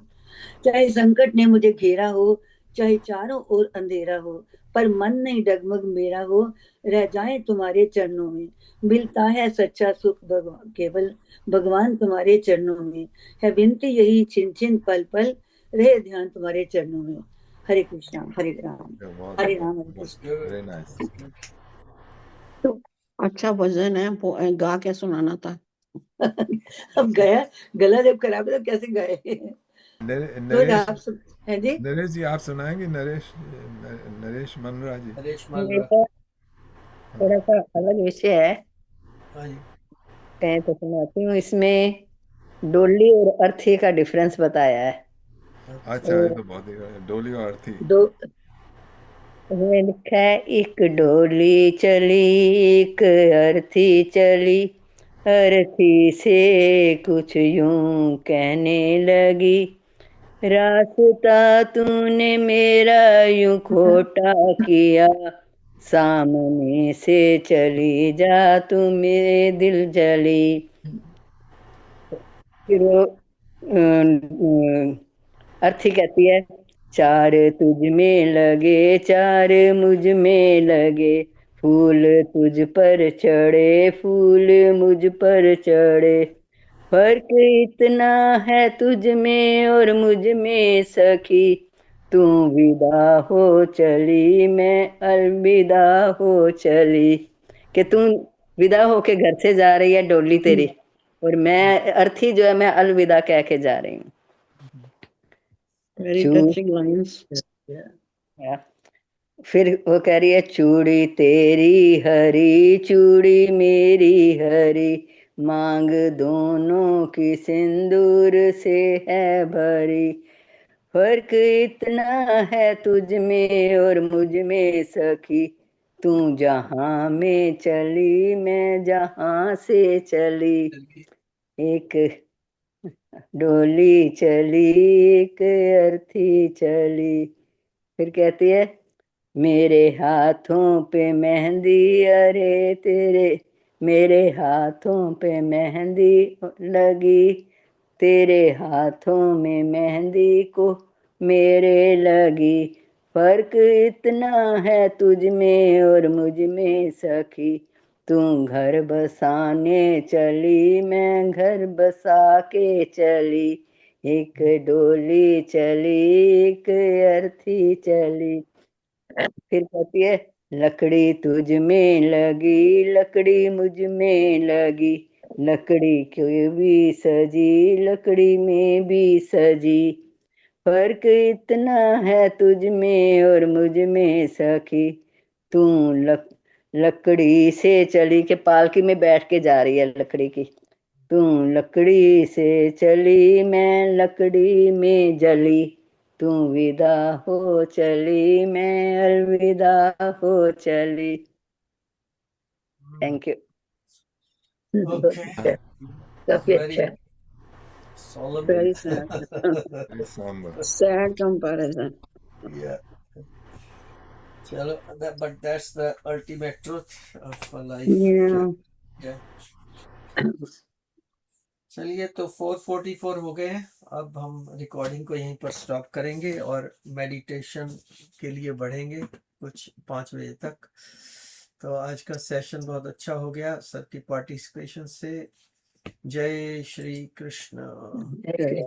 चाहे संकट ने मुझे घेरा हो, चाहे चारों ओर अंधेरा हो, पर मन नहीं डगमग मेरा हो, रह जाए तुम्हारे चरणों में। मिलता है सच्चा सुख भगवान केवल भगवान तुम्हारे चरणों में, है विनती यही छिन छिन पल पल रहे ध्यान तुम्हारे चरणों में। हरे कृष्णा हरे राम, बहुत हरे बहुत राम हरे बहुत कृष्ण। Very nice. तो अच्छा भजन है, गा के सुनाना था। अब गया, गला जब खराब है तो कैसे गए। तो नरेश आप सुन है जी। नरेश जी आप सुनाएंगे, नरेश मनरा जी। हरेश ये मालवा। तो हाँ थोड़ा सा अलग विषय है, हाँ जी। कहें तो सुनाती हूँ। इसमें डोली और अर्थी का डिफरेंस बताया है। अच्छा, ये तो तो बहुत ही डोली और अर्थी। दो इसमें लिखा है, एक डोली चली एक अर्थी चली, अर्थी से कुछ यूं कहने लगी, रास्ता तूने मेरा यूं खोटा किया, सामने से चली जा तू मेरे दिल जली। फिर वो अर्थी कहती है, चार तुझ में लगे चार मुझ में लगे, फूल तुझ पर चढ़े फूल मुझ पर चढ़े, फर्क इतना है तुझ में और मुझ में सखी, तू विदा हो चली मैं अलविदा हो चली। कि तू विदा होके घर से जा रही है डोली तेरी, और मैं अर्थी जो है मैं अलविदा कह के जा रही हूँ। वेरी चू टचिंग लाइंस। फिर वो कह रही है, चूड़ी तेरी हरी चूड़ी मेरी हरी, मांग दोनों की सिंदूर से है भरी, फर्क इतना है तुझ में और मुझ में सखी, तू जहां में चली मैं जहां से चली, एक डोली चली एक अर्थी चली। फिर कहती है, मेरे हाथों पे मेहंदी अरे तेरे, मेरे हाथों पे मेहंदी लगी, तेरे हाथों में मेहंदी को मेरे लगी, फर्क इतना है तुझ में और मुझ में सखी, तू घर बसाने चली मैं घर बसा के चली, एक डोली चली एक अर्थी चली। फिर कहती है, लकड़ी तुझ में लगी लकड़ी मुझ में लगी, लकड़ी की भी सजी लकड़ी में भी सजी, फर्क इतना है तुझ में और मुझ में सखी, तू लकड़ी से चली के पालकी में बैठ के जा रही है लकड़ी की। तू लकड़ी से चली मैं लकड़ी में जली, तू विदा हो चली मैं अलविदा हो चली। Thank you. Okay, काफी very अच्छा है। solemn. Very sad Very somber. Sad comparison. Yeah. चलो, but that's the ultimate truth of life. Yeah. चलिए, तो 4:44 हो गए हैं। अब हम रिकॉर्डिंग को यहीं पर स्टॉप करेंगे और मेडिटेशन के लिए बढ़ेंगे कुछ 5 बजे तक। तो आज का सेशन बहुत अच्छा हो गया सबकी पार्टिसिपेशन से। जय श्री कृष्ण।